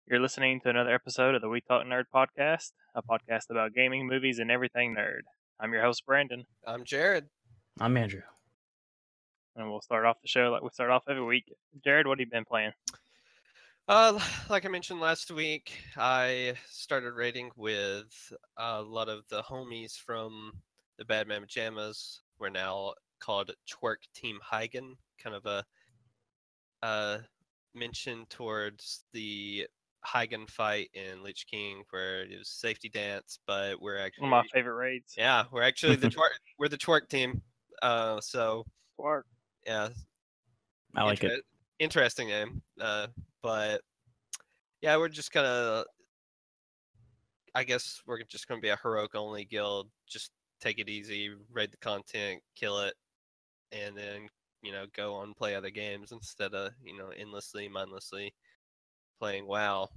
You're listening to another episode of the We Talk Nerd podcast, a podcast about gaming, movies, and everything nerd. I'm your host, Brandon, I'm Jared. I'm Andrew. and we'll start off the show like we start off every week. Jared, what have you been playing? Like I mentioned last week, I started raiding with a lot of the homies from the Bad Man Pajamas. We're now called Twerk Team Hagen, kind of a mention towards the Hagen fight in Lich King, where it was safety dance, but we're actually One of my favorite raids. Yeah, we're actually the we're the Twerk team. So Twerk. yeah, I like it. Interesting name. But yeah, we're just gonna. I guess we're just gonna be a heroic only guild. Just take it easy, raid the content, kill it, and then go on and play other games instead of endlessly, mindlessly playing WoW.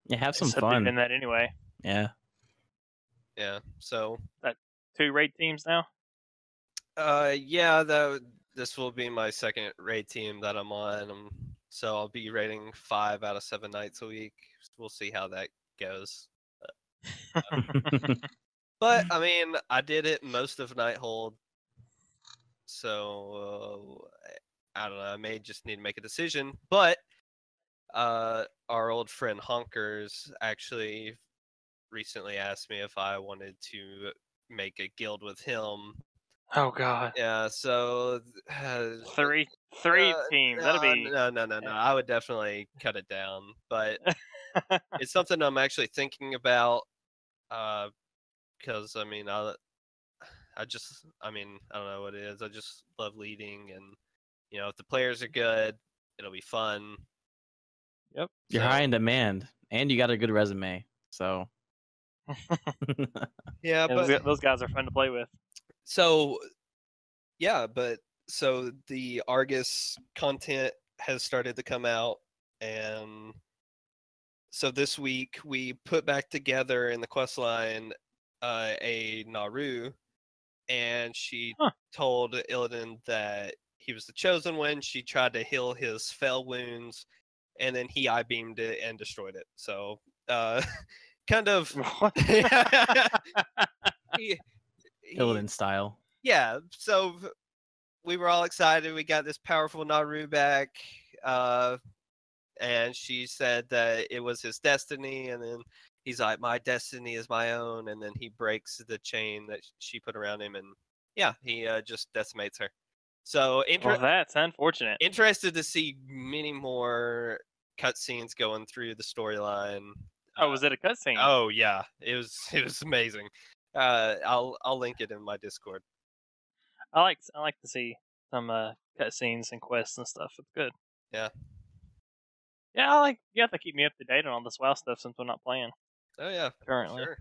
Yeah, have some Except fun. in that anyway. Yeah. Yeah. So. Two raid teams now. Yeah. This will be my second raid team that I'm on. So I'll be raiding 5 out of 7 nights a week. We'll see how that goes. But I mean, I did it most of Nighthold, so I don't know. I may just need to make a decision. But our old friend Honkers actually recently asked me if I wanted to make a guild with him. Oh God. Yeah. So three teams. That'll be no. I would definitely cut it down, but it's something I'm actually thinking about. Because I mean, I don't know what it is. I just love leading, and if the players are good, it'll be fun. Yep. You're high in demand, and you got a good resume. So. Yeah, but those guys are fun to play with. So, yeah, but so the Argus content has started to come out, and so this week we put back together in the quest line a Naru, and she told Illidan that he was the chosen one. She tried to heal his fell wounds, and then he I-beamed it and destroyed it. So, kind of Illidan style. Yeah, so we were all excited. We got this powerful Naru back, and she said that it was his destiny, and then he's like, my destiny is my own, and then he breaks the chain that she put around him, and yeah, he just decimates her. So that's unfortunate. Interested to see many more cutscenes going through the storyline. Oh, was it a cutscene? Oh yeah, it was amazing. I'll link it in my Discord. I like to see some cutscenes and quests and stuff. It's good. Yeah. Yeah, you have to keep me up to date on all this WoW stuff since we're not playing. Oh yeah, currently. Sure.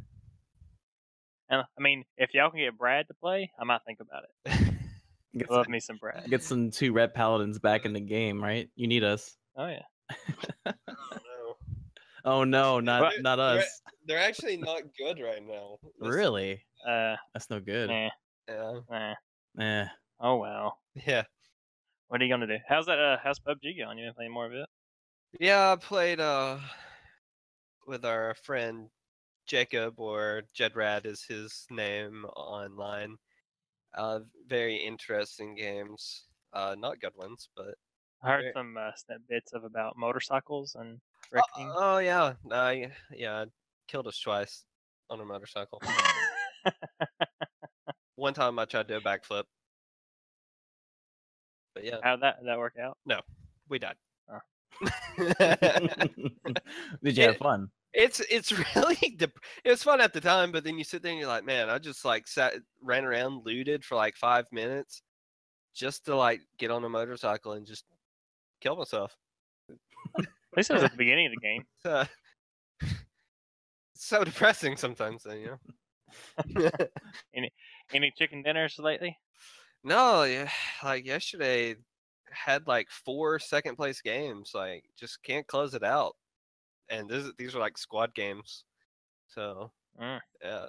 And I mean, if y'all can get Brad to play, I might think about it. Love me some Brad. Get some 2 red paladins back in the game, right? You need us. Oh yeah. Oh no, not us. They're actually not good right now. Really? That's no good. Yeah. Oh well. Yeah. What are you gonna do? How's PUBG going? You been playing more of it? Yeah, I played with our friend Jacob, or Jedrad is his name online. Very interesting games. Not good ones, but I heard some bits about motorcycles and wrecking. Oh yeah, yeah, killed us twice on a motorcycle. One time I tried to do a backflip, but yeah. How'd that work out? No, we died. Did you have fun? It's really it was fun at the time, but then you sit there and you're like, man, I just ran around, looted for 5 minutes just to get on a motorcycle and just kill myself. At least it was at the beginning of the game. It's so depressing sometimes, then, Any chicken dinners lately? No, yeah, yesterday had 4 second place games. Just can't close it out. And these are squad games. So yeah,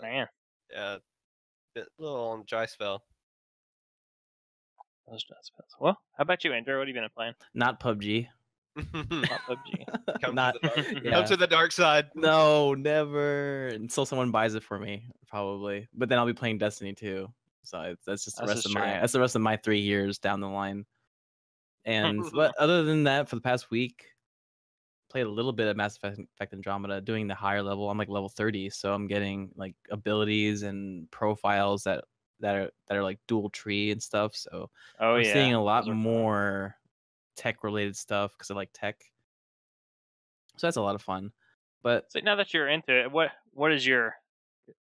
man, yeah, a little on dry spell. Those dry spells. Well, how about you, Andrew? What have you been playing? Not PUBG. Not PUBG. Come Not, to the dark. yeah. Come to the dark side. No, never. Until someone buys it for me, probably. But then I'll be playing Destiny 2. So that's just the That's rest just of true. that's the rest of my 3 years down the line. And but other than that, for the past week, played a little bit of Mass Effect Andromeda, doing the higher level. I'm like level 30, so I'm getting like abilities and profiles that are like dual tree and stuff. So Oh I'm yeah, seeing a lot those are fun. more tech related stuff because I like tech. So that's a lot of fun. But So now that you're into it, what is your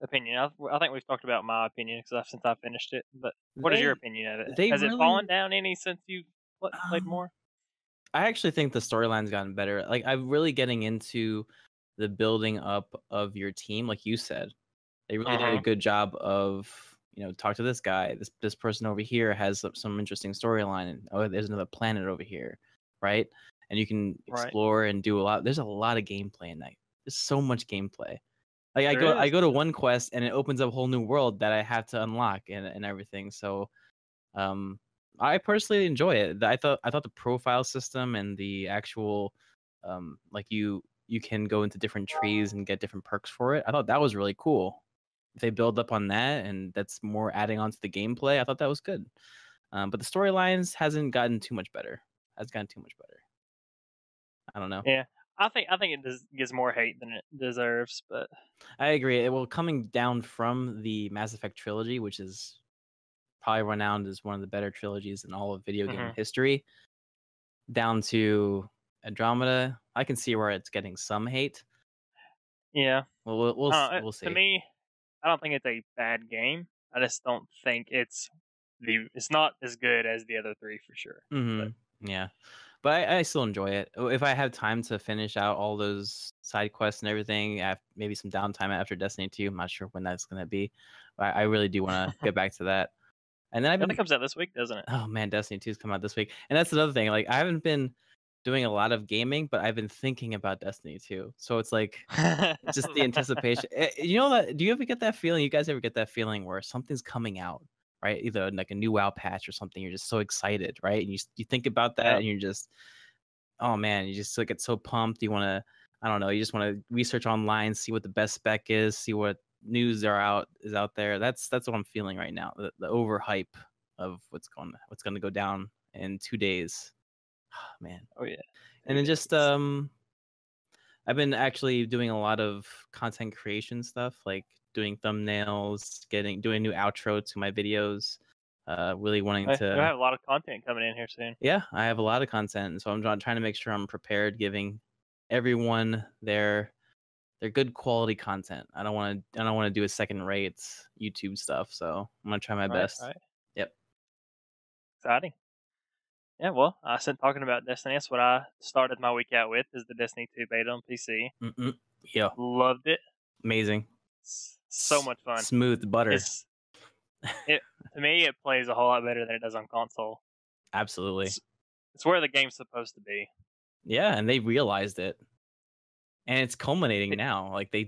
opinion? I think we've talked about my opinion since I finished it. But what is your opinion of it? they Has it really fallen down any since you've played um, more? I actually think the storyline's gotten better. Like I'm really getting into the building up of your team, like you said. They really did a good job of, talk to this guy. This person over here has some interesting storyline, and oh, there's another planet over here, right? And you can Right. explore and do a lot. There's a lot of gameplay in that. There's so much gameplay. Like I There is. go to one quest and it opens up a whole new world that I have to unlock and everything. So I personally enjoy it. I thought the profile system and the actual like you can go into different trees and get different perks for it. I thought that was really cool. If they build up on that and that's more adding on to the gameplay, I thought that was good. But the storylines hasn't gotten too much better. Has gotten too much better. I don't know. Yeah, I think it gets more hate than it deserves, but I agree. Well, coming down from the Mass Effect trilogy, which is probably renowned as one of the better trilogies in all of video game history, down to Andromeda, I can see where it's getting some hate. yeah. Well, we'll see. To me, I don't think it's a bad game. I just don't think it's not as good as the other three for sure. But Yeah, but I still enjoy it. If I have time to finish out all those side quests and everything, maybe some downtime after Destiny 2. I'm not sure when that's gonna be. But I really do want to get back to that. And then that comes out this week, doesn't it? Oh man, Destiny 2's come out this week, and that's another thing. Like I haven't been doing a lot of gaming, but I've been thinking about Destiny 2. So it's like just the anticipation. You know that? Do you ever get that feeling? You guys ever get that feeling where something's coming out, right? Either like a new WoW patch or something. You're just so excited, right? And you think about that, and you're just, oh man, you just like get so pumped. You want to, I don't know, you just want to research online, see what the best spec is, see what news is out there. That's what I'm feeling right now. The overhype of what's going to go down in 2 days. Man. Oh yeah. And then just I've been actually doing a lot of content creation stuff, like doing thumbnails, doing a new outro to my videos. Really wanting to. You have a lot of content coming in here soon. Yeah, I have a lot of content, so I'm trying to make sure I'm prepared, giving everyone their good quality content. I don't want to do a second-rate YouTube stuff, so I'm gonna try my best. Right. Yep. Exciting. Yeah, well, I said talking about Destiny. That's what I started my week out with. Is the Destiny 2 beta on PC? Yeah. Loved it. Amazing. So much fun. Smooth butter. To me, it plays a whole lot better than it does on console. Absolutely. It's where the game's supposed to be. Yeah, and they realized it, and it's culminating now. Like they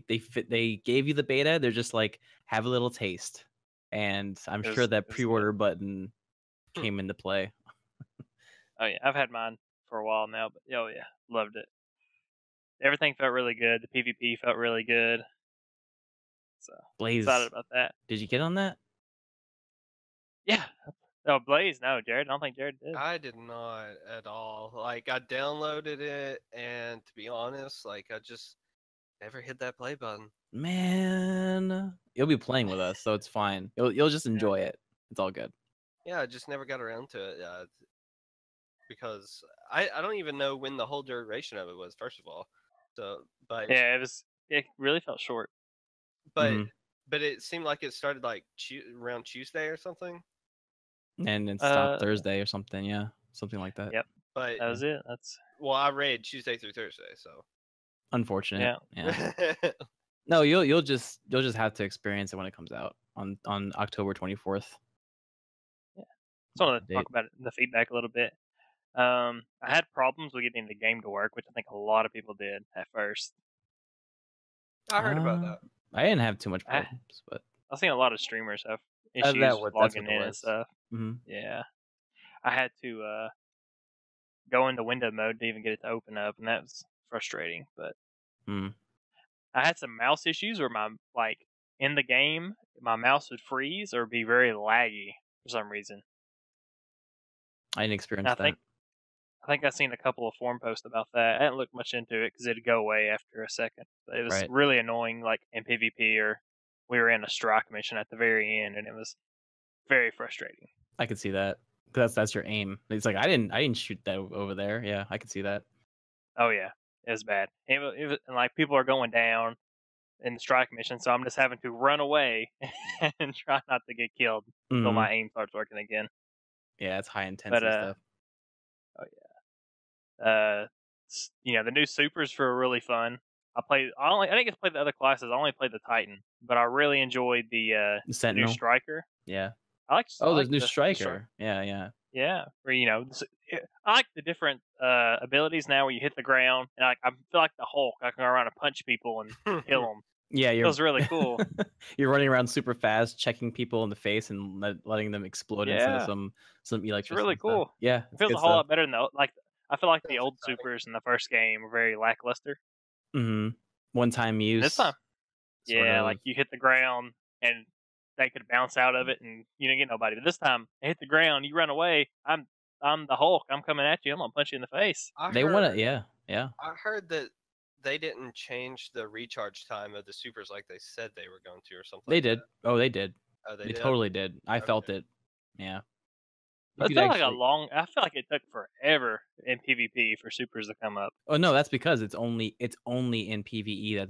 gave you the beta. They're just like, have a little taste, and I'm sure that pre-order button came into play. Oh yeah, I've had mine for a while now, but oh yeah, loved it. Everything felt really good. The PvP felt really good. So Blaze, excited about that. Did you get on that? Yeah. Oh, Blaze? No, Jared. I don't think Jared did. I did not at all. Like I downloaded it, and to be honest, like I just never hit that play button. Man, you'll be playing with us, so it's fine. You'll just enjoy it. It's all good. Yeah, I just never got around to it because I don't even know when the whole duration of it was. First of all, so but yeah, it really felt short. But it seemed like it started like around Tuesday or something. And it stopped Thursday or something. Yeah, something like that. Yep. But that was it. I read Tuesday through Thursday, so unfortunate. Yeah. No, you'll just have to experience it when it comes out on October 24th. Yeah. So I want to talk about the feedback a little bit. I had problems with getting the game to work, which I think a lot of people did at first. I heard about that. I didn't have too much problems, but I've seen a lot of streamers have issues logging in and stuff. Mm-hmm. Yeah, I had to go into window mode to even get it to open up, and that was frustrating. But Hmm. I had some mouse issues where in the game, my mouse would freeze or be very laggy for some reason. I didn't And experience that. I think I've seen a couple of forum posts about that. I didn't look much into it because it'd go away after a second. But it was Right. really annoying, like in PvP, or we were in a strike mission at the very end, and it was very frustrating. I could see that. 'Cause that's your aim. It's like I didn't shoot that over there. Yeah, I could see that. Oh yeah, it was bad. And like people are going down in the strike mission, so I'm just having to run away and try not to get killed until Mhm. my aim starts working again. Yeah, it's high But intensity stuff. oh yeah, the new supers were really fun. I didn't get to play the other classes. I only played the Titan, but I really enjoyed the new Sentinel. Striker. Yeah. I Oh, like there's new the striker. Yeah. Yeah, where I like the different abilities now where you hit the ground, and I feel like the Hulk. I can go around and punch people and kill them. Yeah, It feels really cool. You're running around super fast, checking people in the face and letting them explode into Yeah, some it's electricity really and stuff. cool. Yeah, It it's feels good a whole stuff. lot better than I feel like the Sounds old exciting. supers in the first game were very lackluster. One time use. This time, sort yeah, of. like you hit the ground and they could bounce out of it and you didn't get nobody. But this time, they hit the ground, you run away. I'm the Hulk. I'm coming at you. I'm gonna punch you in the face. They want to. Yeah. I heard that they didn't change the recharge time of the supers like they said they were going to, or something. They like did. that. Oh, they did. Oh, they They did? totally did. I Okay. felt it. Yeah. You It could felt actually. I feel like it took forever in PvP for supers to come up. Oh no, that's because it's only in PvE that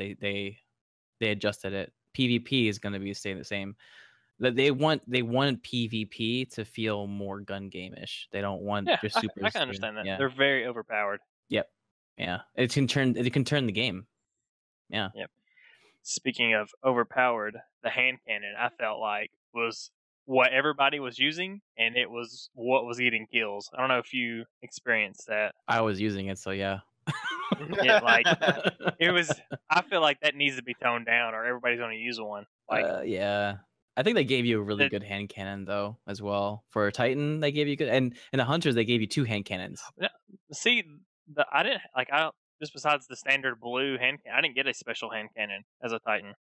they adjusted it. PvP is going to be staying the same. That they want PvP to feel more gun game-ish. They don't want Yeah, just I supers. can understand that. Yeah. They're very overpowered. Yep. Yeah. It can turn the game. Yeah. Yep. Speaking of overpowered, the hand cannon I felt like was what everybody was using, and it was what was getting kills. I don't know if you experienced that. I was using it, so yeah. It was. I feel like that needs to be toned down, or everybody's going to use one. Yeah. I think they gave you a really the- good hand cannon though, as well. For Titan, they gave you good, and the Hunters they gave you 2 hand cannons. See, I didn't like. I don't. Just besides the standard blue hand cannon, I didn't get a special hand cannon as a Titan.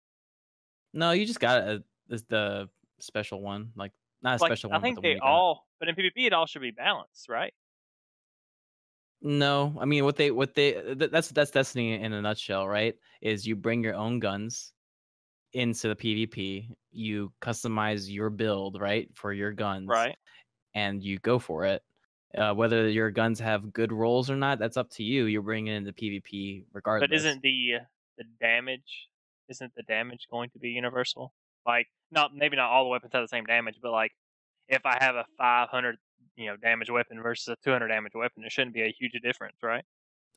No, you just got the special one, like not a special I one, think but the one they you got. all, but in PvP it all should be balanced, right? No, I mean that's Destiny in a nutshell, right? Is you bring your own guns into the PvP, you customize your build, right, for your guns, Right. and you go for it. Whether your guns have good rolls or not, that's up to you. You're bringing in the PvP regardless. But isn't the damage going to be universal? Like, maybe not all the weapons have the same damage, but like if I have a 500 damage weapon versus a 200 damage weapon, there shouldn't be a huge difference, right?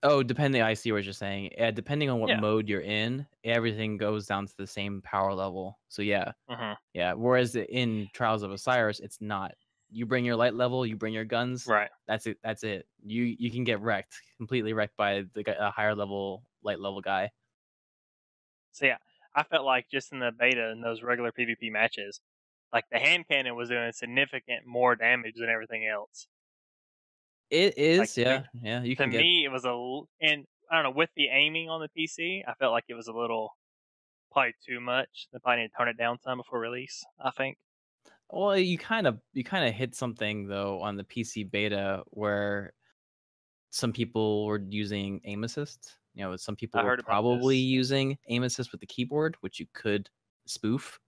Oh, depending. I see what you're saying. Depending on what Yeah. mode you're in, everything goes down to the same power level. So yeah, Mm-hmm. yeah. Whereas in Trials of Osiris, it's not. You bring your light level, you bring your guns. Right. That's it. That's it. You can get completely wrecked by a higher level light level guy. So yeah, I felt like just in the beta and those regular PvP matches, like the hand cannon was doing significant more damage than everything else. It is, Like, yeah. You To can get. me, it was and I don't know, with the aiming on the PC, I felt like it was a little probably too much. They probably need to tone it down some before release, I think. Well, you kind of hit something though on the PC beta where some people were using aim assist. Some people I were heard about probably this. using aim assist with the keyboard, which you could spoof.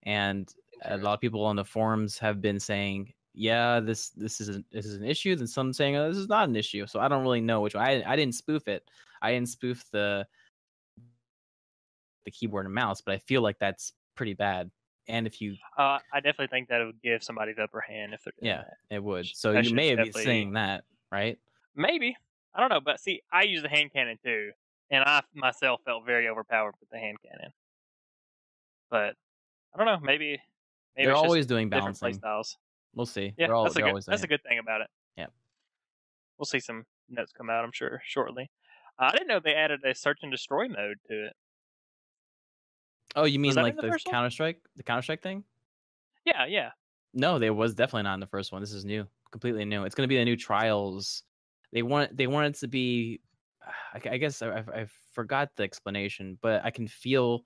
And a lot of people on the forums have been saying, yeah, this is an issue. Then some saying, oh, this is not an issue. So I don't really know which one. I didn't spoof it. I didn't spoof the keyboard and mouse, but I feel like that's pretty bad. And if you, I definitely think that it would give somebody the upper hand if they're doing that. it would. So That you may shit's be saying that, right? Maybe. I don't know, but see, I use the hand cannon too, and I myself felt very overpowered with the hand cannon. But I don't know, maybe They're it's just always doing different balancing. Playstyles. We'll see. Yeah, they're always doing that's a it. good thing about it. Yeah. We'll see some notes come out, I'm sure, shortly. I didn't know they added a search and destroy mode to it. Oh, you mean Was that like in the the first one? Counter-Strike thing? Yeah. No, there was definitely not in the first one. This is new, completely new. It's going to be the new Trials they want it to be. I guess I forgot the explanation, but I can feel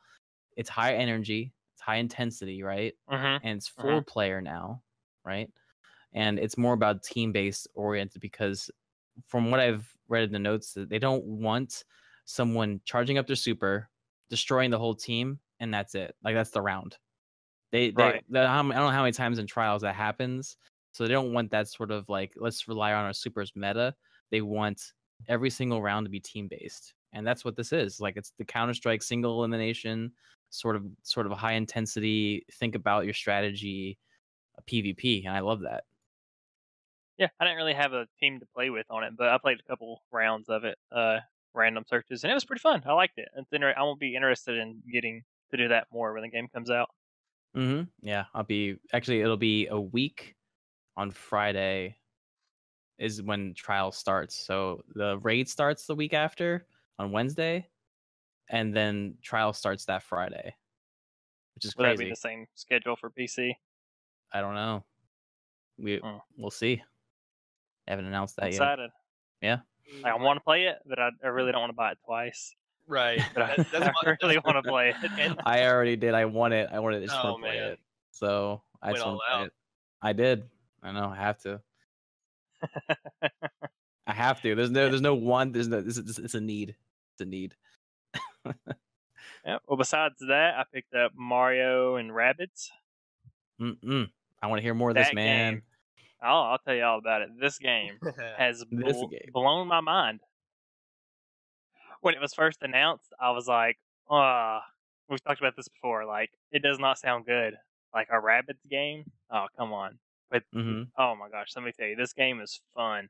it's high energy, it's high intensity, right? Mhm. And it's Mhm. 4-player now, right? And it's more about team-based oriented because from what I've read in the notes, they don't want someone charging up their super, destroying the whole team, and that's it. Like that's the round. Right. I don't know how many times in trials that happens. So they don't want that sort of like let's rely on our supers meta. They want every single round to be team based, and that's what this is. Like it's the Counter Strike single elimination, sort of high intensity. Think about your strategy, PvP, and I love that. Yeah, I didn't really have a team to play with on it, but I played a couple rounds of it, random searches, and it was pretty fun. I liked it. I won't be interested in getting to do that more when the game comes out. Yeah, it'll be a week on Friday is when trial starts. So the raid starts the week after on Wednesday, and then trial starts that Friday, which is Would that be the crazy. same schedule for PC? I don't know. We'll see. They haven't announced I'm that yet. excited. Yeah. Like, I want to play it, but I really don't want to buy it twice. Right. But I really want to play it. And I already did. I want it. I just Oh, want to play man. it. So I Went just want all to play out. it. I did. I know. I have to. I have to. There's no one. It's a need. It's a need. Yeah. Well, besides that, I picked up Mario and Rabbids. I want to hear more of this, That man. game. I'll tell you all about it. This game has This game. blown my mind. When it was first announced, I was like, we've talked about this before. Like, it does not sound good. Like a Rabbids game? Oh, come on. But, oh my gosh, let me tell you, this game is fun.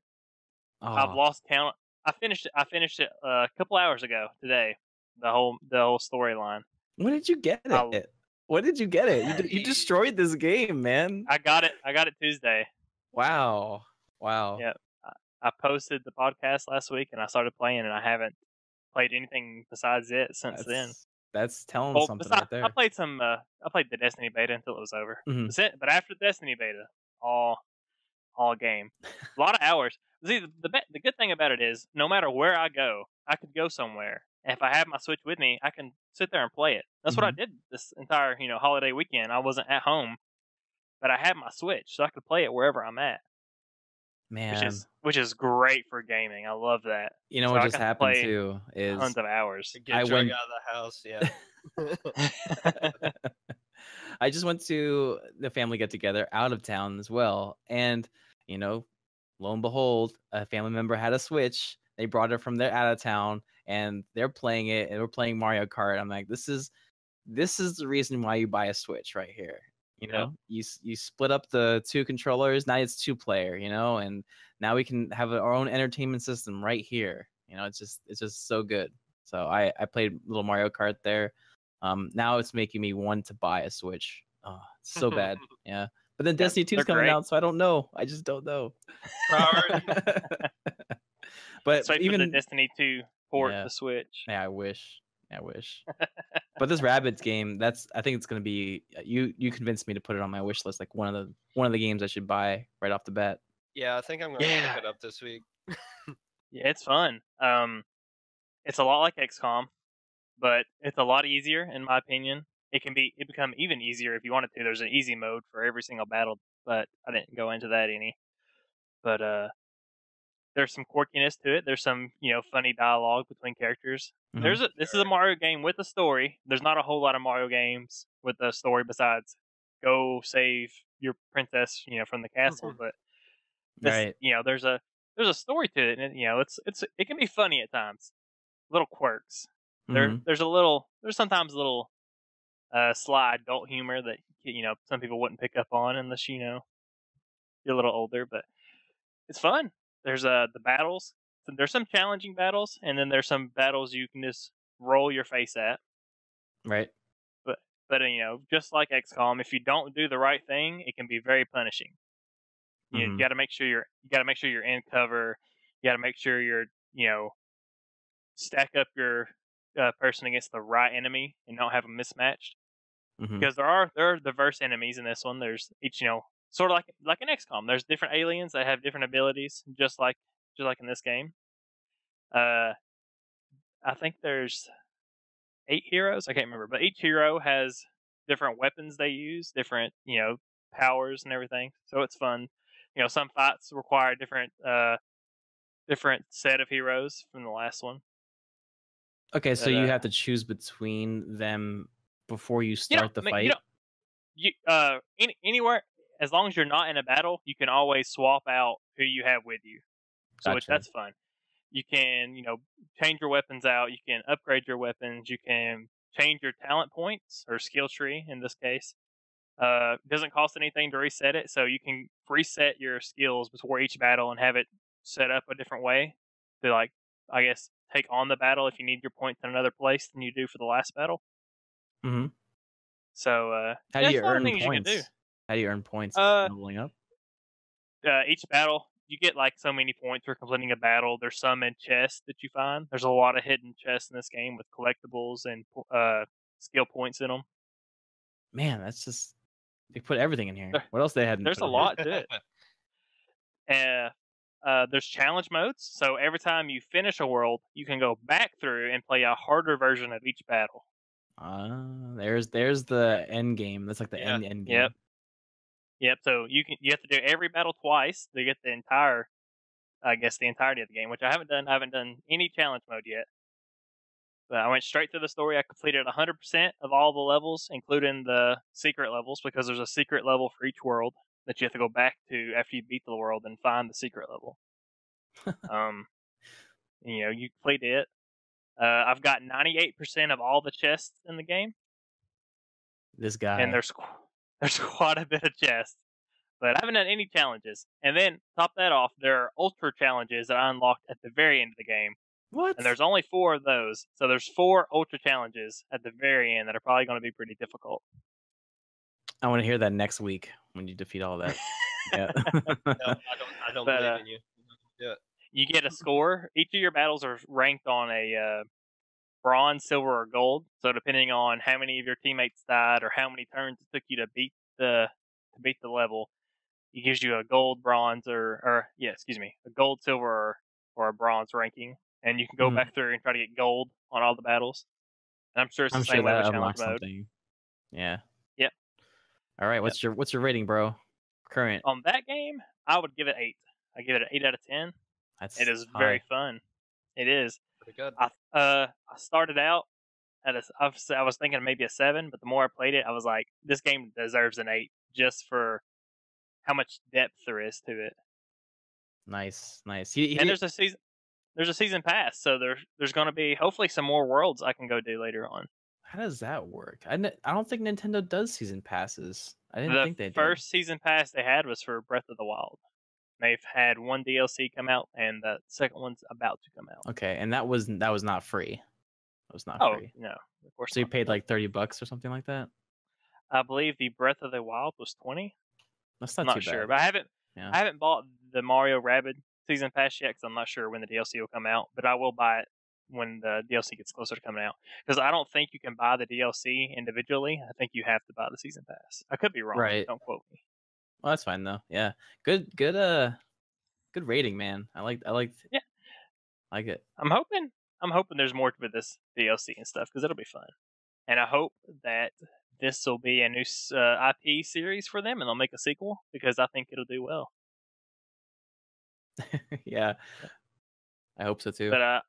I've Oh, lost count. I finished it a couple hours ago today. The whole storyline. when did you get it? When did you get it? You destroyed this game, man. I got it Tuesday. Wow. Yeah. I posted the podcast last week and I started playing, and I haven't played anything besides it since then. That's telling something right there. I played the Destiny beta until it was over. But after the Destiny beta, all game, a lot of hours. See, the good thing about it is, no matter where I go, I could go somewhere. And if I have my Switch with me, I can sit there and play it. That's what I did this entire holiday weekend. I wasn't at home, but I had my Switch, so I could play it wherever I'm at. Man, which is great for gaming. I love that. You know what just happened too is tons of hours. Get drug out of the house, yeah. I just went to the family get together out of town as well, and lo and behold, a family member had a Switch. They brought it from their out of town, and they're playing it, and we're playing Mario Kart. I'm like, this is the reason why you buy a Switch right here. You split up the two controllers. Now it's 2-player, and now we can have our own entertainment system right here. It's just so good. So I played little Mario Kart there. Now it's making me want to buy a Switch. Oh, it's so bad. Yeah. But then Destiny 2 is coming out, so I don't know. I just don't know. But even the Destiny 2 port to Switch. Yeah, I wish. But this Rabbids game, I think it's gonna be. You convinced me to put it on my wish list, like one of the games I should buy right off the bat. Yeah, I think I'm gonna pick it up this week. Yeah, it's fun. It's a lot like XCOM, but it's a lot easier in my opinion. It become even easier if you wanted to. There's an easy mode for every single battle, but I didn't go into that any. But there's some quirkiness to it. There's some funny dialogue between characters. This is a Mario game with a story. There's not a whole lot of Mario games with a story besides go save your princess from the castle. But this, there's a story to it, and it can be funny at times. Little quirks. There's sometimes a little sly adult humor that some people wouldn't pick up on unless you're a little older, but it's fun. There's the battles. There's some challenging battles, and then there's some battles you can just roll your face at. Right. But just like XCOM, if you don't do the right thing, it can be very punishing. You got to make sure you're in cover. You got to make sure you're stack up your person against the right enemy and don't have them mismatched. Because there are diverse enemies in this one. There's each sort of like an XCOM. There's different aliens that have different abilities, just like just like in this game. I think there's 8 heroes. I can't remember, but each hero has different weapons they use, different powers and everything. So it's fun. Some fights require different set of heroes from the last one. Okay, so But, you have to choose between them before you start the fight. Anywhere, as long as you're not in a battle, you can always swap out who you have with you. So Gotcha. that's fun. You can, change your weapons out. You can upgrade your weapons. You can change your talent points or skill tree in this case. It doesn't cost anything to reset it, so you can reset your skills before each battle and have it set up a different way to, like, I guess, take on the battle if you need your points in another place than you do for the last battle. Mm-hmm. So, how do you there's a lot of earn things you can do. points? How do you earn points? Leveling up? Each battle, you get like so many points for completing a battle. There's some in chests that you find. There's a lot of hidden chests in this game with collectibles and skill points in them. Man, that's just they put everything in here. What else they had? There's a lot to it. There's challenge modes. So every time you finish a world, you can go back through and play a harder version of each battle. There's the end game. That's like the end game. Yep. So you have to do every battle twice to get the entirety of the game, which I haven't done. I haven't done any challenge mode yet. But I went straight through the story. I completed 100% of all the levels, including the secret levels, because there's a secret level for each world that you have to go back to after you beat the world and find the secret level. You complete it. I've got 98% of all the chests in the game. This guy. And there's quite a bit of chests. But I haven't done any challenges. And then, top that off, there are ultra challenges that I unlocked at the very end of the game. What? And there's only 4 of those. So there's 4 ultra challenges at the very end that are probably going to be pretty difficult. I want to hear that next week when you defeat all that. Yeah. No, I don't believe in you. Yeah. You get a score. Each of your battles are ranked on a bronze, silver, or gold. So depending on how many of your teammates died or how many turns it took you to beat the level, it gives you a gold, bronze, a gold, silver, or a bronze ranking. And you can go back through and try to get gold on all the battles. And I'm sure it's the same way with challenge mode. Something. Yeah. Yep. All right. What's your rating, bro? Current. On that game, I would give it 8. I give it an 8 out of 10. It is very fun. It is. Pretty good. I started out at I was thinking maybe a 7, but the more I played it, I was like, this game deserves an 8 just for how much depth there is to it. Nice. And there's a season pass, so there's going to be hopefully some more worlds I can go do later on. How does that work? I don't think Nintendo does season passes. I didn't think they did. The first season pass they had was for Breath of the Wild. They've had one DLC come out, and the second one's about to come out. Okay, and that was not free. That was not free. Oh, no, of course. So you paid like $30 or something like that? I believe the Breath of the Wild was $20. That's not I'm too not sure, bad. but I haven't bought the Mario Rabbid season pass yet because I'm not sure when the DLC will come out. But I will buy it when the DLC gets closer to coming out, because I don't think you can buy the DLC individually. I think you have to buy the season pass. I could be wrong. Right. Don't quote me. Well, that's fine though. Yeah. Good rating, man. I like it. I'm hoping there's more to this DLC and stuff, because it'll be fun. And I hope that this will be a new IP series for them, and they'll make a sequel, because I think it'll do well. Yeah. I hope so too. But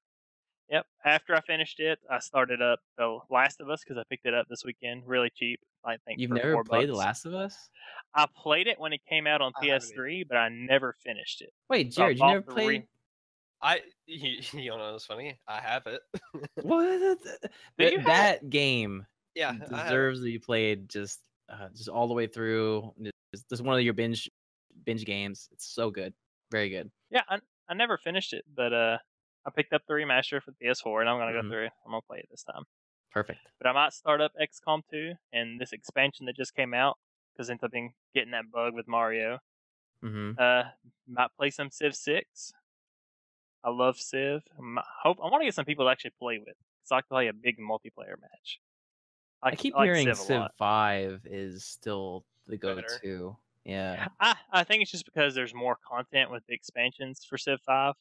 yep. After I finished it, I started up The Last of Us, because I picked it up this weekend, really cheap. I think You've for never $4. played The Last of Us? I played it when it came out on PS3, but I never finished it. Wait, Jared, you never played? You know what's funny? I have it. What? That game deserves to be played just all the way through. Just one of your binge games. It's so good. Very good. Yeah, I never finished it, but I picked up the remaster for the PS4, and I'm going to go through it. I'm going to play it this time. Perfect. But I might start up XCOM 2 and this expansion that just came out, because since I've been getting that bug with Mario. Might play some Civ 6. I love Civ. I want to get some people to actually play with, so I can play a big multiplayer match. I keep hearing Civ 5 is still the go-to. Yeah. I think it's just because there's more content with the expansions for Civ 5.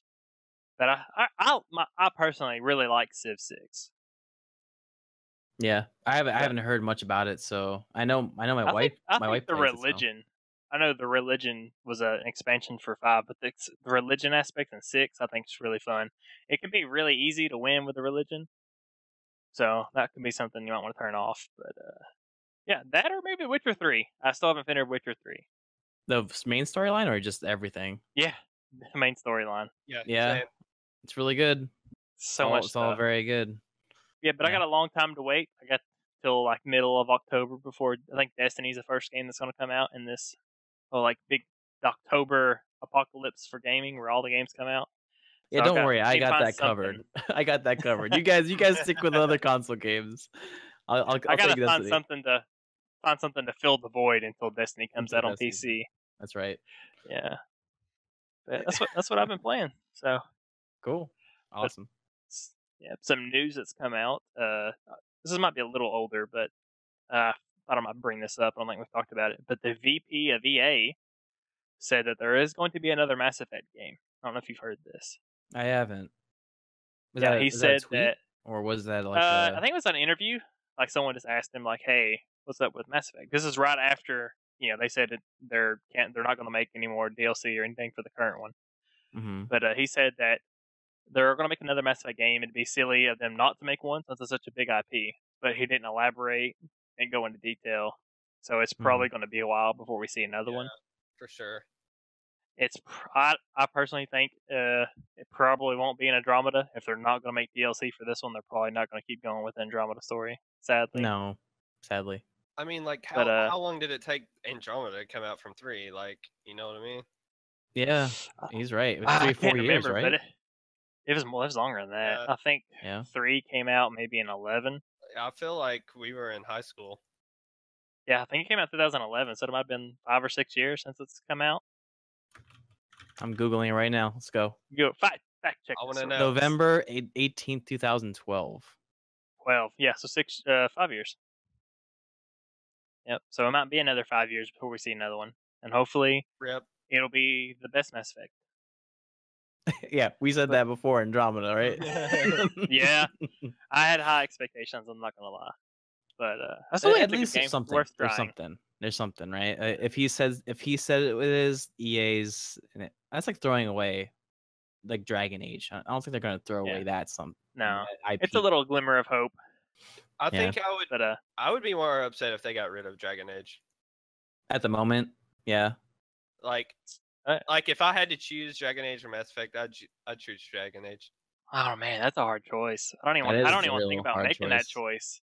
But I personally really like Civ 6. Yeah, I haven't heard much about it, so I know my I wife think the plays it, so. religion. I know the religion was an expansion for 5, but the religion aspect in 6 I think is really fun. It can be really easy to win with the religion, so that could be something you might want to turn off. But yeah, that or maybe Witcher 3. I still haven't finished Witcher 3. The main storyline or just everything? Yeah, the main storyline. Yeah, same. it's really good. So much It's all stuff. very good. Yeah, but I Yeah. got a long time to wait. I got till like middle of October before I think Destiny's the first game that's going to come out in this like big October apocalypse for gaming where all the games come out. Yeah, So don't worry, I need to got find that something. covered. I got that covered. You guys stick with other console games. I'll I gotta take find Destiny. something to fill the void until Destiny comes Until out on Destiny. PC. That's right. Yeah, but that's what I've been playing. So Cool. Awesome. yeah, some news that's come out. This might be a little older, but I thought I might bring this up. I don't think we've talked about it. But the VP of EA said that there is going to be another Mass Effect game. I don't know if you've heard this. I haven't. He Is that a said tweet? that. Or was that like I think it was an interview. Like someone just asked him, like, "Hey, what's up with Mass Effect?" This is right after they said that they're not going to make any more DLC or anything for the current one. Mm-hmm. But he said that they're going to make another Mass Effect game. It'd be silly of them not to make one since it's such a big IP. But he didn't elaborate and go into detail. So it's probably going to be a while before we see another one. For sure. I personally think it probably won't be an Andromeda. If they're not going to make DLC for this one, they're probably not going to keep going with the Andromeda story. Sadly, No, sadly. I mean, like, But, how long did it take Andromeda to come out from 3? Like, you know what I mean? Yeah, he's right. It was I 3-4 can't years, remember, right? but it was longer than that. Yeah. I think Yeah. 3 came out maybe in 11. I feel like we were in high school. Yeah, I think it came out 2011, so it might have been 5 or 6 years since it's come out. I'm Googling it right now. Let's go. Go fact check. I this wanna real know. November 18th, 2012. 12. Yeah, so 5 years. Yep. So it might be another 5 years before we see another one, and hopefully Rip. it'll be the best Mass Effect. Yeah, we said that before Andromeda, right? Yeah, I had high expectations. I'm not gonna lie, but I still think At it's a least good game. there's something. Worth There's trying. something. There's something, right? If he said it is EA's, that's like throwing away like Dragon Age. I don't think they're gonna throw away that No, that IP. it's a little glimmer of hope. I think But I would be more upset if they got rid of Dragon Age. At the moment, yeah. Like if I had to choose Dragon Age or Mass Effect, I'd choose Dragon Age. Oh man, that's a hard choice. I don't even want to think about making that choice.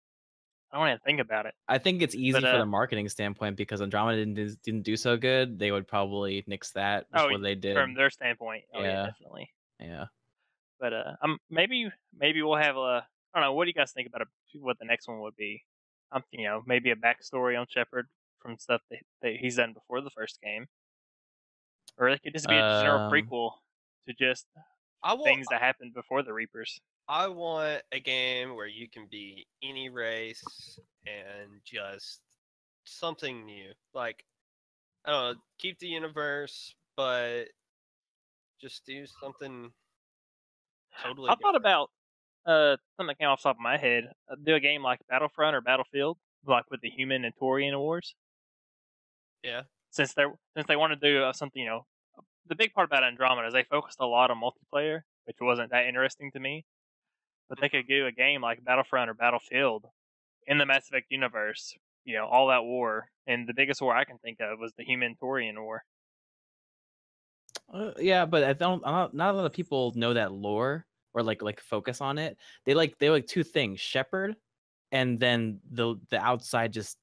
I don't even think about it. I think it's easy for the marketing standpoint because Andromeda didn't do so good. They would probably nix that before they did. From their standpoint, yeah, definitely. Yeah. But maybe we'll have a. I don't know. What do you guys think about what the next one would be? Maybe a backstory on Shepard from stuff that he's done before the first game, or it could just be a general prequel to just things that happened before the Reapers. I want a game where you can be any race and just something new. Like, I don't know, keep the universe, but just do something totally different. I thought about something that came off the top of my head. Do a game like Battlefront or Battlefield, like with the human and Taurian wars. Yeah. Since they want to do something, the big part about Andromeda is they focused a lot on multiplayer, which wasn't that interesting to me. But they could do a game like Battlefront or Battlefield in the Mass Effect universe, all that war. And the biggest war I can think of was the human Taurian war. Yeah, but not a lot of people know that lore or like focus on it. They like two things: Shepard, and then the outside just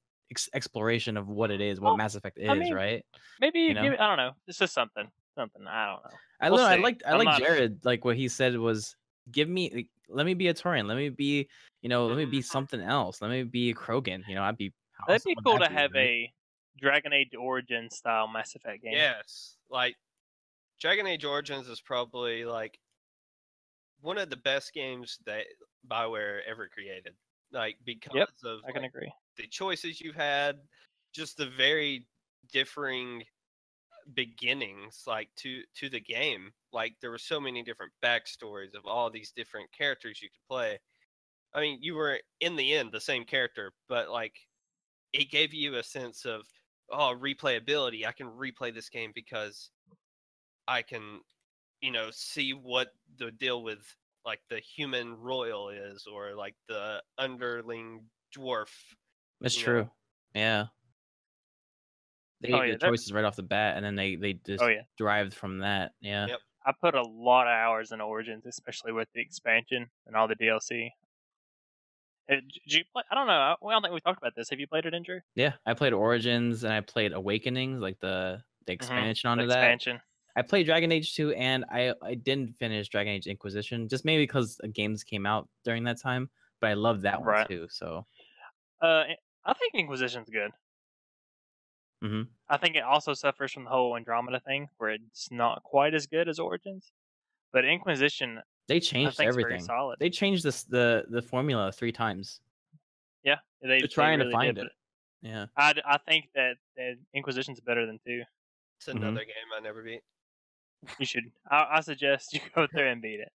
exploration of what it is, what Mass Effect is, right? Maybe I don't know. It's just something. I don't know. I like Jared. Like what he said was, let me be a Taurian. Let me be, let me be something else. Let me be a Krogan. I'd be. That'd be cool to have a Dragon Age Origins style Mass Effect game. Yes, like Dragon Age Origins is probably like one of the best games that BioWare ever created. Like because of I can agree. The choices you've had, just the very differing beginnings, like to the game. Like there were so many different backstories of all these different characters you could play. I mean, you were in the end the same character, but like it gave you a sense of replayability. I can replay this game because I can, see what the deal with like the human royal is, or like the underling dwarf. That's you true. know. Yeah. They Oh gave yeah, you the choices right off the bat, and then they just oh yeah. derived from that. Yeah. Yep. I put a lot of hours in Origins, especially with the expansion and all the DLC. Did you play? I don't know. I don't think we talked about this. Have you played it, Andrew? Yeah. I played Origins and I played Awakenings, like the expansion The onto that. expansion. I played Dragon Age 2, and I didn't finish Dragon Age Inquisition, just maybe because games came out during that time. But I loved that one Right. too. So I think Inquisition's good. Mhm. I think it also suffers from the whole Andromeda thing, where it's not quite as good as Origins. But Inquisition, they I changed think, is very everything. solid. They changed the formula 3 times. Yeah, They're they trying really to find did. it. Yeah. I think that Inquisition's better than 2. It's another game I never beat. You should. I suggest you go there and beat it.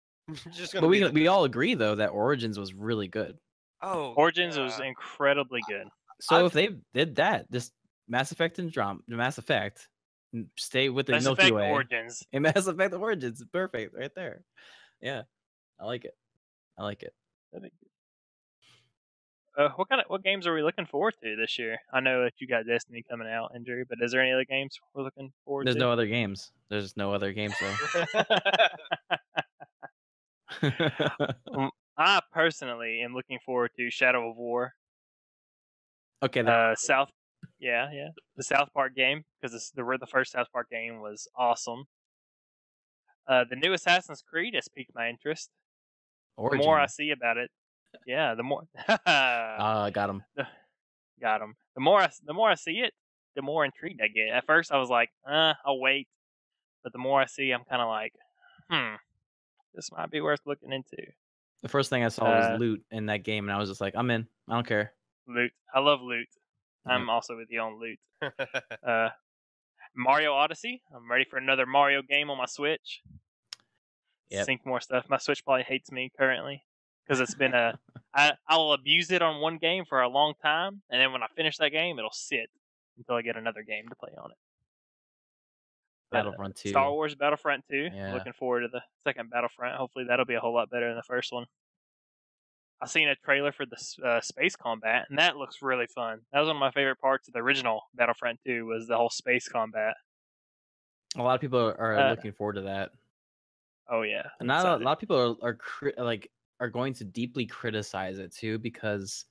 Just But gonna be we all agree though that Origins was really good. Origins was incredibly good. So if they did that, just Mass Effect and Mass Effect, stay with the Mass Milky Effect Way. Origins. And Mass Effect Origins, perfect, right there. Yeah, I like it. I like it. That'd be good. What games are we looking forward to this year? I know that you got Destiny coming out, Andrew, but is there any other games we're looking forward There's to? no other games. There's no other games though. I personally am looking forward to Shadow of War. Okay, the South Park game, because the first South Park game was awesome. The new Assassin's Creed has piqued my interest. Origin. The more I see about it, yeah, the more got him. Got him. The more I see it, the more intrigued I get. At first, I was like, I'll wait, but the more I see, I'm kind of like, this might be worth looking into. The first thing I saw was loot in that game, and I was just like, I'm in. I don't care. Loot. I love loot. Yeah. I'm also with you on loot. Mario Odyssey. I'm ready for another Mario game on my Switch. Yep. Sync more stuff. My Switch probably hates me currently because it's been I'll abuse it on one game for a long time, and then when I finish that game, it'll sit until I get another game to play on it. Battlefront 2. Star Wars Battlefront 2. Yeah. Looking forward to the second Battlefront. Hopefully that'll be a whole lot better than the first one. I seen a trailer for the space combat, and that looks really fun. That was one of my favorite parts of the original Battlefront 2 was the whole space combat. A lot of people are looking forward to that. Oh yeah, and not a lot of people are going to deeply criticize it too, because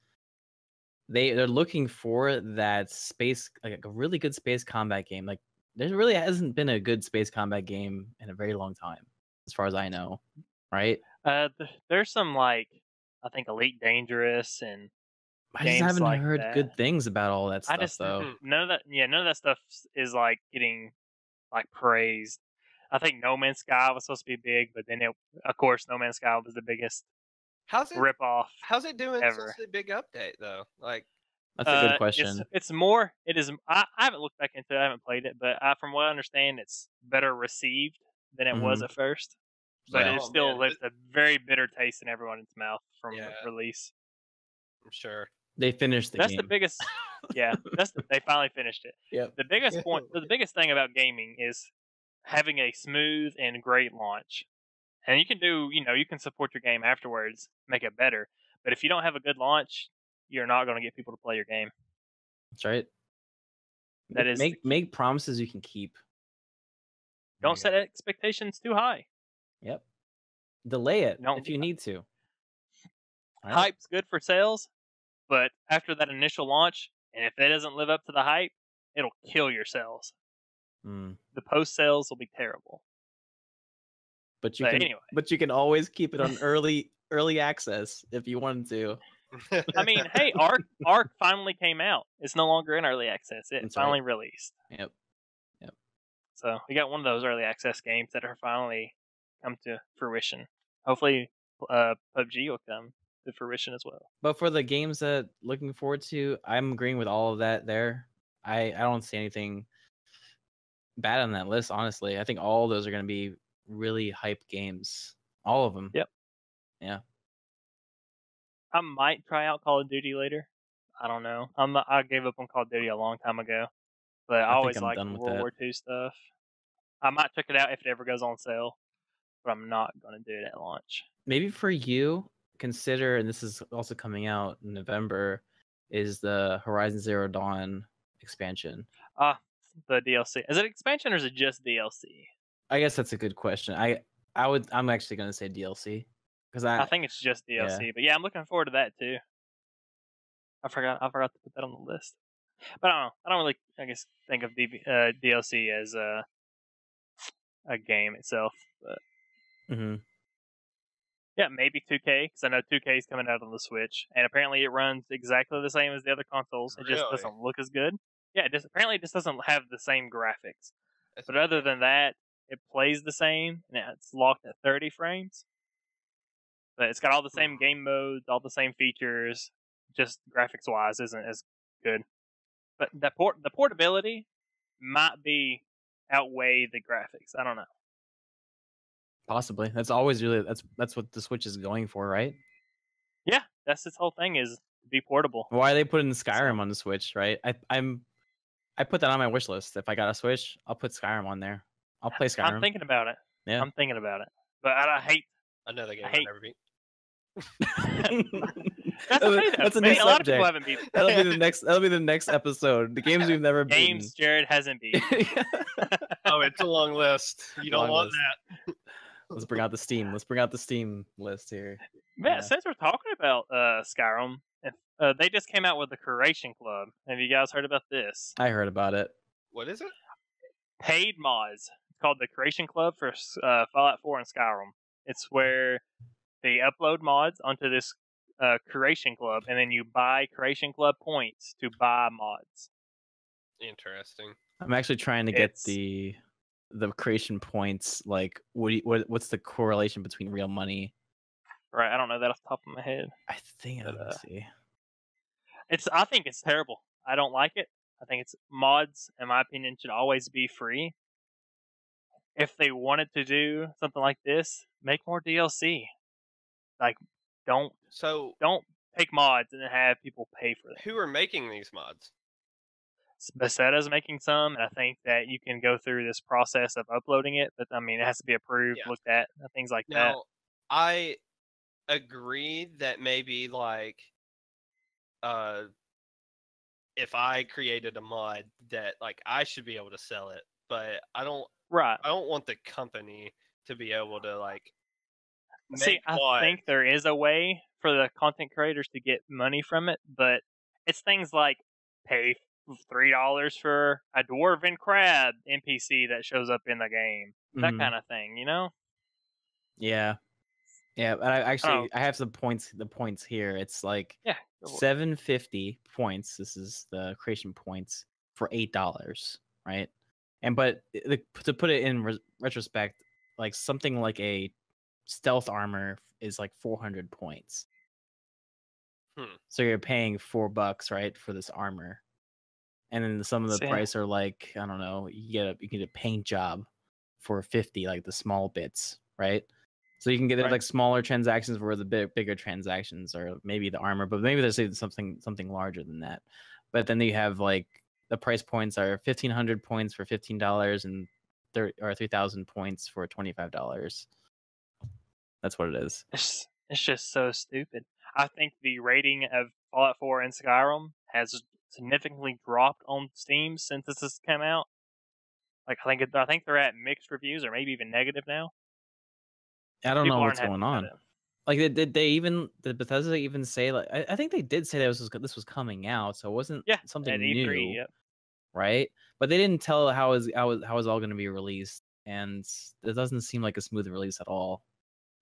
they're looking for that space, like a really good space combat game. Like there really hasn't been a good space combat game in a very long time, as far as I know, right? There's some I think Elite Dangerous and I just haven't like heard that. good things about all that stuff though. None of that stuff is like getting like praised. I think No Man's Sky was supposed to be big, but then of course No Man's Sky was the biggest rip off. How's it doing ever. since the big update though? Like that's a good question. It's more. It is. I haven't looked back into it. I haven't played it, but from what I understand, it's better received than it was at first. But it still left a very bitter taste in everyone's mouth from release. I'm sure they finished the game. That's the biggest. Yeah, they finally finished it. Yep. The biggest point. The biggest thing about gaming is having a smooth and great launch. And you can support your game afterwards, make it better. But if you don't have a good launch, you're not going to get people to play your game. That's right. That is make promises you can keep. Don't set expectations too high. Yep. Delay it if you need to. Right. Hype's good for sales, but after that initial launch, and if it doesn't live up to the hype, it'll kill your sales. The post sales will be terrible. But you can always keep it on early access if you wanted to. I mean, hey, Ark finally came out. It's no longer in early access. It's finally released. Yep. So we got one of those early access games that are finally come to fruition. Hopefully, PUBG will come to fruition as well. But for the games that looking forward to, I'm agreeing with all of that there. I don't see anything bad on that list, honestly. I think all of those are going to be really hype games. All of them. Yep. Yeah. I might try out Call of Duty later. I don't know. I gave up on Call of Duty a long time ago, but I I think always I'm liked done with World that. War II stuff. I might check it out if it ever goes on sale, but I'm not going to do it at launch. Maybe for you, consider, and this is also coming out in November, is the Horizon Zero Dawn expansion. The DLC. Is it expansion or is it just DLC? I guess that's a good question. I'm actually going to say DLC because I think it's just DLC, yeah. but yeah, I'm looking forward to that too. I forgot to put that on the list. But I don't know. I don't really, I guess, think of DLC as a game itself. But yeah, maybe 2K, because I know 2K is coming out on the Switch, and apparently it runs exactly the same as the other consoles. It just Really? doesn't look as good. Yeah, apparently it just doesn't have the same graphics. That's But other than that, it plays the same, and it's locked at 30 frames. But it's got all the same game modes, all the same features. Just graphics-wise, isn't as good. But the portability might be outweigh the graphics. I don't know. Possibly. That's always really that's what the Switch is going for, right? Yeah, that's its whole thing, is to be portable. Why are they putting Skyrim on the Switch, right? I put that on my wish list. If I got a Switch, I'll put Skyrim on there. I'll play Skyrim. I'm thinking about it. Yeah. I'm thinking about it. But I hate another game I I hate- never beat. That's okay, though. That's a Man, new a lot of people subject. haven't beat That'll be the next episode. The games we've never beaten. games Jared hasn't beat. Oh, it's a long list. You don't Long want list. that. Let's bring out the Steam. Let's bring out the Steam list here. Man, Yeah. since we're talking about Skyrim, they just came out with the Curation Club. Have you guys heard about this? I heard about it. What is it? Paid mods. It's called the Curation Club for Fallout 4 and Skyrim. It's where they upload mods onto this Curation Club, and then you buy Curation Club points to buy mods. Interesting. I'm actually trying to get It's- the creation points. Like, what's the correlation between real money? Right, I don't know that off the top of my head. I think But, let's see. I think it's terrible. I don't like it. I think it's mods, in my opinion, should always be free. If they wanted to do something like this, make more DLC. Like, don't So, take mods and then have people pay for them. who are making these mods? Bethesda's making some, and I think that you can go through this process of uploading it. But I mean, it has to be approved, Yeah. looked at, and things like that. Now, I agree that maybe like, if I created a mod that like I should be able to sell it, but I don't Right. want the company to be able to like See, make I mods. think there is a way for the content creators to get money from it, but it's things like pay $3 for a dwarven crab NPC that shows up in the game, that Mhm. kind of thing, you know? Yeah. Yeah, but I Oh. I have some points. The points here. It's like Yeah. go for it. 750 points. This is the creation points for $8, right? And but to put it in retrospect, like something like a stealth armor is like 400 points. So you're paying $4, right, for this armor, and then some of the See, price are like, I don't know, you get a paint job for 50, like the small bits, right? So you can get Right. like smaller transactions where the bigger transactions are maybe the armor, but maybe there's something larger than that. But then you have like the price points are 1,500 points for $15 and 3,000 points for $25. That's what it is. it's just so stupid. I think the rating of Fallout 4 and Skyrim has significantly dropped on Steam since this has come out. Like, I think they're at mixed reviews or maybe even negative now. I don't People know aren't what's happy going about on. it. Like, did Bethesda even say, like, I think they did say that this was coming out, so it wasn't Yeah, something at new, E3. Yep. right? But they didn't tell how is all going to be released, and it doesn't seem like a smooth release at all.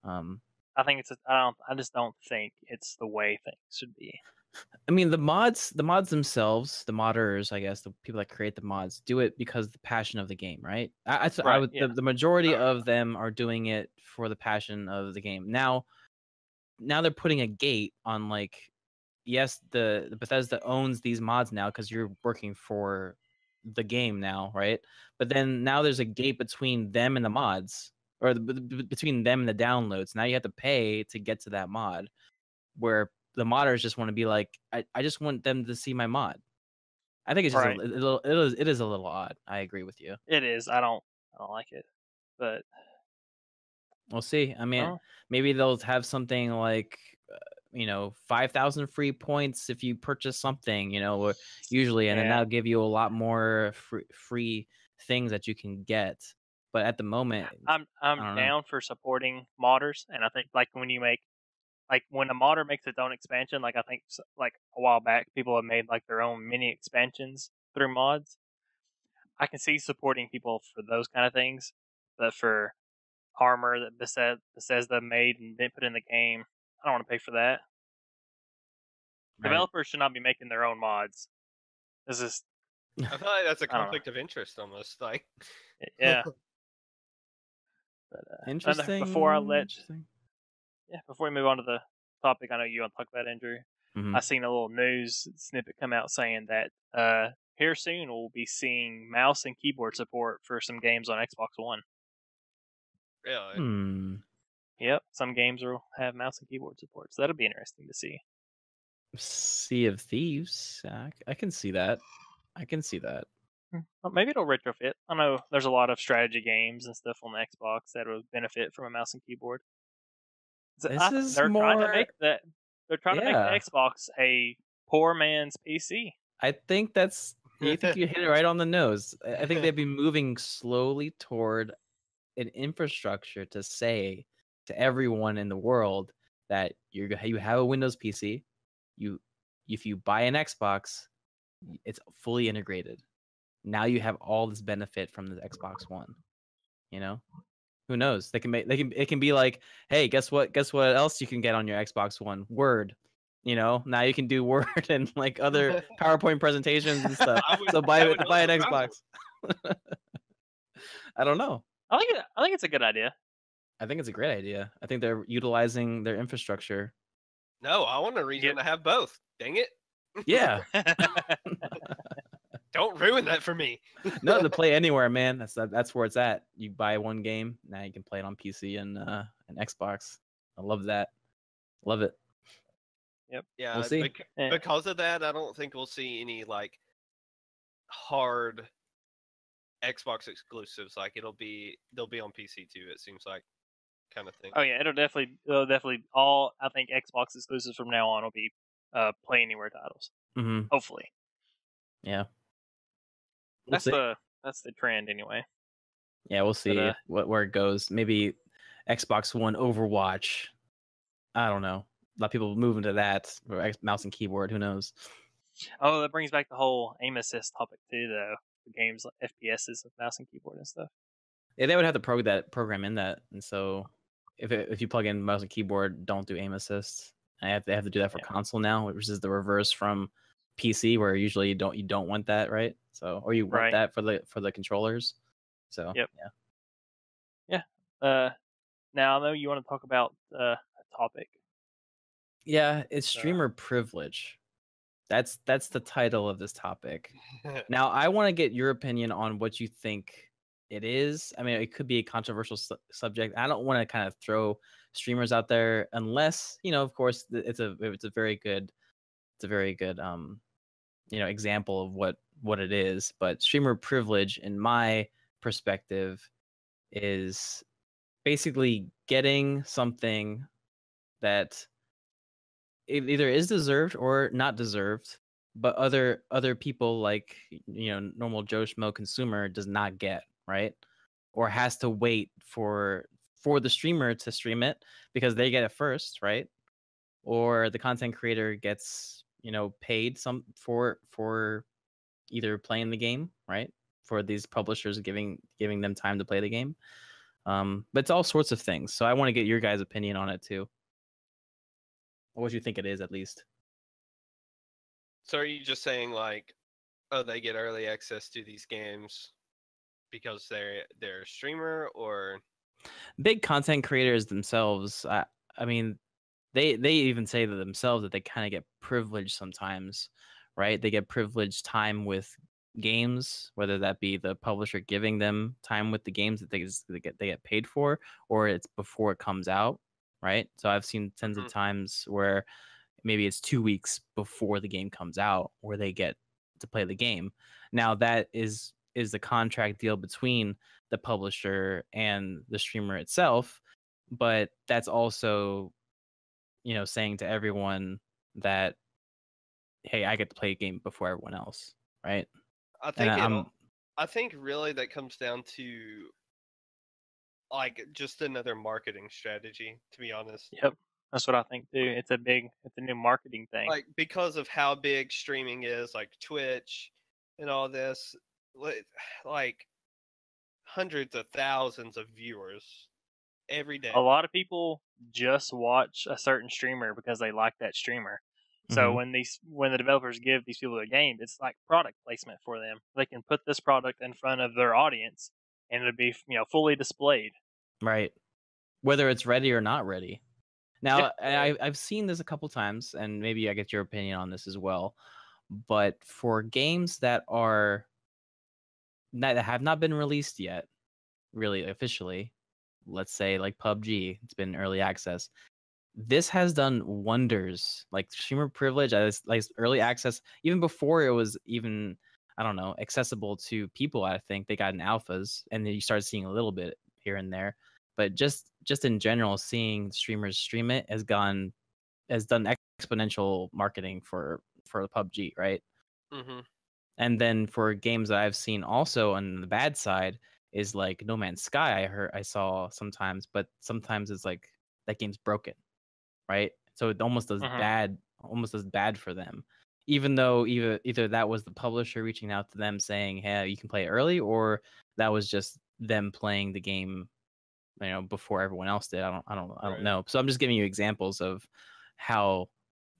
I think I just don't think it's the way things should be. I mean, the mods themselves, the modders, I guess, the people that create the mods, do it because the passion of the game, right? Right, yeah. The majority of them are doing it for the passion of the game. Now they're putting a gate on, like, yes, the Bethesda owns these mods now because you're working for the game now, right? But then now there's a gate between them and the mods, or between them and the downloads. Now you have to pay to get to that mod, where the modders just want to be like, I just want them to see my mod. I think it's just Right. it is a little odd. I agree with you. It is. I don't like it, but We'll see. I mean, oh, maybe they'll have something like 5,000 free points if you purchase something, or usually, and then yeah. that'll give you a lot more free things that you can get. But at the moment, I'm don't know. down for supporting modders, and I think like when a modder makes its own expansion, like I think like a while back people have made like their own mini expansions through mods. I can see supporting people for those kind of things, but for armor that Bethesda made and didn't put in the game, I don't want to pay for that. Right. Developers should not be making their own mods. This is I feel like that's a I don't know. conflict of interest almost. Like, yeah. But, Interesting. Before Interesting. we move on to the topic, I know you want to talk about, Andrew. Mhm. I seen a little news snippet come out saying that here soon we'll be seeing mouse and keyboard support for some games on Xbox One. really? Yep, some games will have mouse and keyboard support, so that'll be interesting to see. Sea of Thieves. I can see that. I can see that. Well, maybe it'll retrofit. I know there's a lot of strategy games and stuff on the Xbox that would benefit from a mouse and keyboard. They're trying to make that. They're trying to make the Xbox a poor man's PC. I think you think you hit it right on the nose. I think they've been moving slowly toward an infrastructure to say to everyone in the world that you have a Windows PC. If you buy an Xbox, it's fully integrated. Now you have all this benefit from the Xbox One. Who knows? It can be like, hey, guess what else you can get on your Xbox One? Word. Now you can do Word and like other PowerPoint presentations and stuff. So buy an Xbox. I don't know. I think it's a good idea. I think it's a great idea. I think they're utilizing their infrastructure. No, I want a reason to have both. Dang it. Yeah. Don't ruin that for me. No, to play anywhere, man. That's where it's at. You buy one game, now you can play it on PC and Xbox. I love that. Love it. Yep. Yeah, we'll see. Because of that, I don't think we'll see any like hard Xbox exclusives. Like they'll be on PC too. It seems like, kind of thing. Oh yeah, it'll definitely all. I think Xbox exclusives from now on will be Play Anywhere titles. Mm-hmm. Hopefully. Yeah. That's the trend anyway. Yeah, we'll see where it goes. Maybe Xbox One Overwatch. I don't know. A lot of people move into that, or mouse and keyboard. Who knows? Oh, that brings back the whole aim assist topic too, though. The games like FPSs with mouse and keyboard and stuff. Yeah, they would have to program in that, and so if you plug in mouse and keyboard, don't do aim assist. They have to do that for console now, which is the reverse from PC, where usually you don't want that, right? So, or you want that for the controllers. So yep. Yeah. Now I know you want to talk about a topic. Yeah, it's streamer privilege. That's the title of this topic. Now, I want to get your opinion on what you think it is. I mean, it could be a controversial subject. I don't want to kind of throw streamers out there unless, of course, it's a very good example of what it is. But streamer privilege, in my perspective, is basically getting something that it either is deserved or not deserved, but other people, like normal Joe Schmo consumer, does not get, right? Or has to wait for the streamer to stream it because they get it first, right? Or the content creator gets paid some for either playing the game, right? For these publishers giving them time to play the game. But it's all sorts of things. So I want to get your guys' opinion on it too. What do you think it is, at least? So are you just saying like, oh, they get early access to these games because they're a streamer, or big content creators themselves? I mean, they even say to themselves that they kind of get privileged sometimes, right? They get privileged time with games, whether that be the publisher giving them time with the games that they get paid for, or it's before it comes out, right? So I've seen tons of times where maybe it's 2 weeks before the game comes out where they get to play the game. Now that is the contract deal between the publisher and the streamer itself, but that's also, saying to everyone that, hey, I get to play a game before everyone else, right? I And think I think really that comes down to like just another marketing strategy, to be honest. Yep, that's what I think too. It's a new marketing thing. Like because of how big streaming is, like Twitch and all this, like hundreds of thousands of viewers every day. A lot of people just watch a certain streamer because they like that streamer. So when the developers give these people a game, it's like product placement for them. They can put this product in front of their audience, and it'll be fully displayed. Right. Whether it's ready or not ready. Now, Yeah. I've seen this a couple times, and maybe I get your opinion on this as well. But for games that have not been released yet, really officially, let's say like PUBG, it's been early access. This has done wonders. Like streamer privilege, like early access, even before it was even, I don't know, accessible to people. I think they got in alphas, and then you started seeing a little bit here and there. But just in general, seeing streamers stream it has done exponential marketing for the PUBG, right? Mm-hmm. And then for games that I've seen also on the bad side is like No Man's Sky. I saw sometimes, but sometimes it's like that game's broken, right? So it almost does bad for them, even though either that was the publisher reaching out to them saying, "Hey, you can play early," or that was just them playing the game, before everyone else did. I don't know. So I'm just giving you examples of how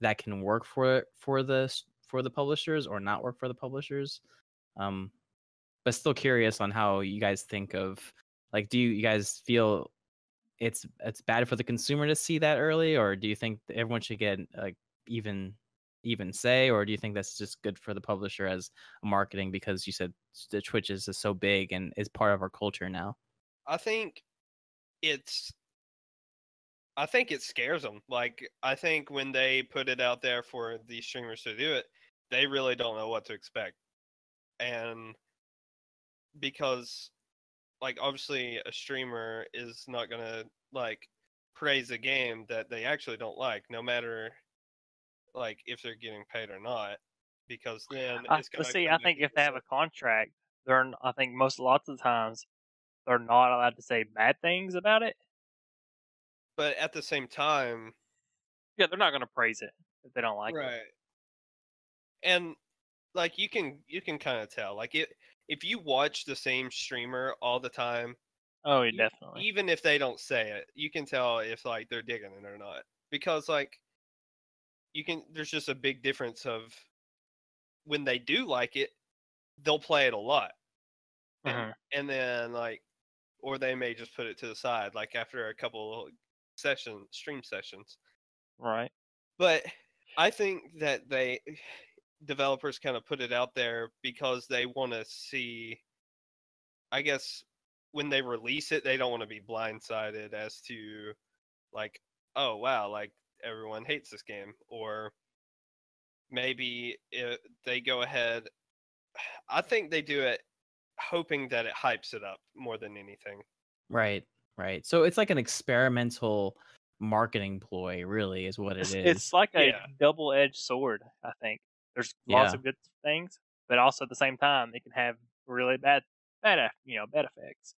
that can work for the publishers or not work for the publishers. But still curious on how you guys think of, like, do you guys feel it's bad for the consumer to see that early, or do you think that everyone should get like even say, or do you think that's just good for the publisher as marketing, because you said the Twitch is so big and is part of our culture now? I think it scares them. Like, I think when they put it out there for these streamers to do it, they really don't know what to expect. And because, like, obviously a streamer is not going to, like, praise a game that they actually don't like, no matter, like, if they're getting paid or not. Because then it's going to I think if they have a contract, I think lots of the times they're not allowed to say bad things about it. But at the same time, yeah, they're not going to praise it if they don't like it. right. And like you can kind of tell, like if you watch the same streamer all the time, oh yeah, definitely, even if they don't say it, you can tell if like they're digging it or not, because like there's just a big difference of when they do like it, they'll play it a lot, and then like, or they may just put it to the side like after a couple stream sessions, right? But I think that developers kind of put it out there because they want to see, I guess, when they release it, they don't want to be blindsided as to like, oh wow, like everyone hates this game, or maybe they go ahead. I think they do it hoping that it hypes it up more than anything. Right. So it's like an experimental marketing ploy, really, is what it is. It's like a double-edged sword. I think there's lots of good things, but also at the same time, it can have really bad effects.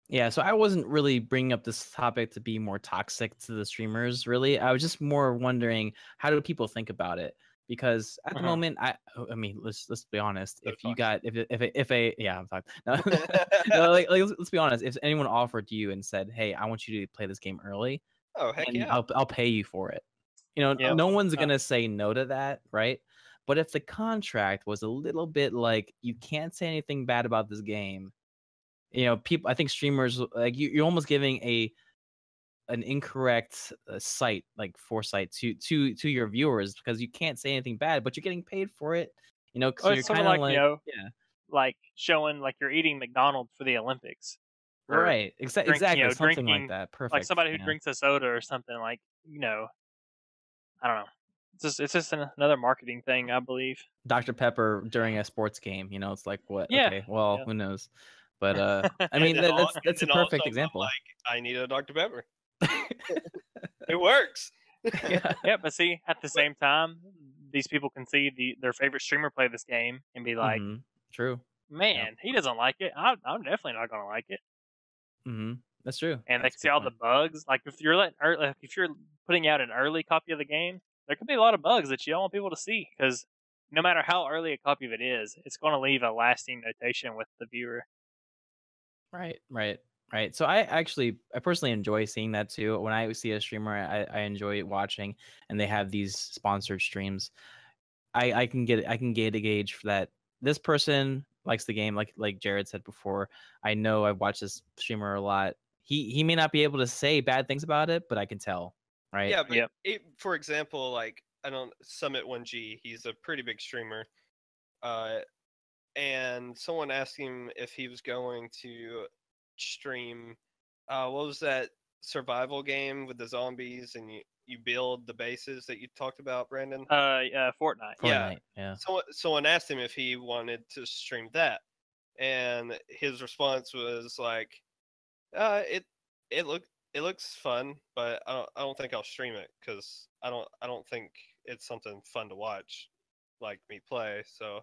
Yeah, so I wasn't really bringing up this topic to be more toxic to the streamers, really. I was just more wondering, how do people think about it? Because at the moment, I mean, let's be honest. So if you got if a yeah, I'm talking. No, like let's be honest. If anyone offered you and said, "Hey, I want you to play this game early," oh heck and yeah, I'll pay you for it. No one's gonna say no to that, right? But if the contract was a little bit like, you can't say anything bad about this game, people, I think streamers, like, you're almost giving an incorrect foresight to your viewers, because you can't say anything bad, but you're getting paid for it. So you're it's sort kind of of like yeah. like showing like you're eating McDonald's for the Olympics. Or Right. Exactly. Something like drinking that. Perfect. like somebody who yeah. drinks a soda or something, like, I don't know. It's just another marketing thing, I believe. Dr. Pepper during a sports game. It's like what? Yeah. Okay, well, Yeah. who knows? But I mean, And then that's a and then also perfect I'm example. like, I need a Dr. Pepper. It works. Yeah. Yeah, but see, at the same time, these people can see their favorite streamer play this game and be like, Mhm. True. man, he doesn't like it. I'm definitely not gonna like it. Mhm. That's true. And they That's can a see good all point. the bugs. Like if you're putting out an early copy of the game, there could be a lot of bugs that you don't want people to see, because no matter how early a copy of it is, it's going to leave a lasting notation with the viewer. Right. So I personally enjoy seeing that too. When I see a streamer I enjoy watching and they have these sponsored streams, I can get a gauge for that. This person likes the game, like Jared said before. I know I've watched this streamer a lot. He may not be able to say bad things about it, but I can tell, right? Yeah, but Yep. for example, like I don't Summit 1G, he's a pretty big streamer. And someone asked him if he was going to stream what was that survival game with the zombies and you build the bases that you talked about, Brandon? Fortnite. Yeah. Fortnite, yeah. Someone asked him if he wanted to stream that, and his response was like, it looks fun, but I don't think I'll stream it because I don't think it's something fun to watch, like me play. So,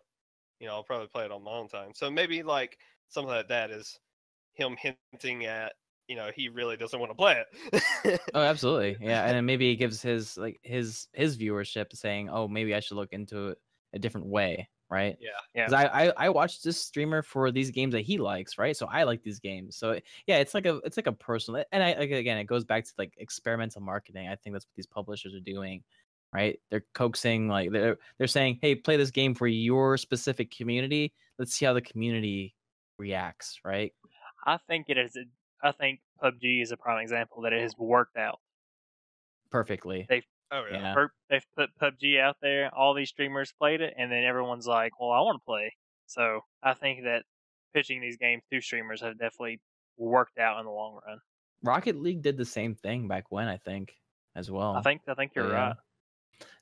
I'll probably play it on my own time. So maybe like something like that is him hinting at, he really doesn't want to play it. Oh, absolutely. Yeah, and then maybe it gives his viewership saying, "Oh, maybe I should look into it a different way," right? Yeah. Yeah. Because I watched this streamer for these games that he likes, right? So I like these games. So yeah, it's like a personal, and again, it goes back to like experimental marketing. I think that's what these publishers are doing, right? They're coaxing, like they're saying, "Hey, play this game for your specific community. Let's see how the community reacts," right? I think it is. I think PUBG is a prime example that it has worked out. Perfectly. They've Oh yeah. Yeah. they've put PUBG out there. All these streamers played it, and then everyone's like, "Well, I want to play." So I think that pitching these games to streamers have definitely worked out in the long run. Rocket League did the same thing back when, I think, as well. I think you're right.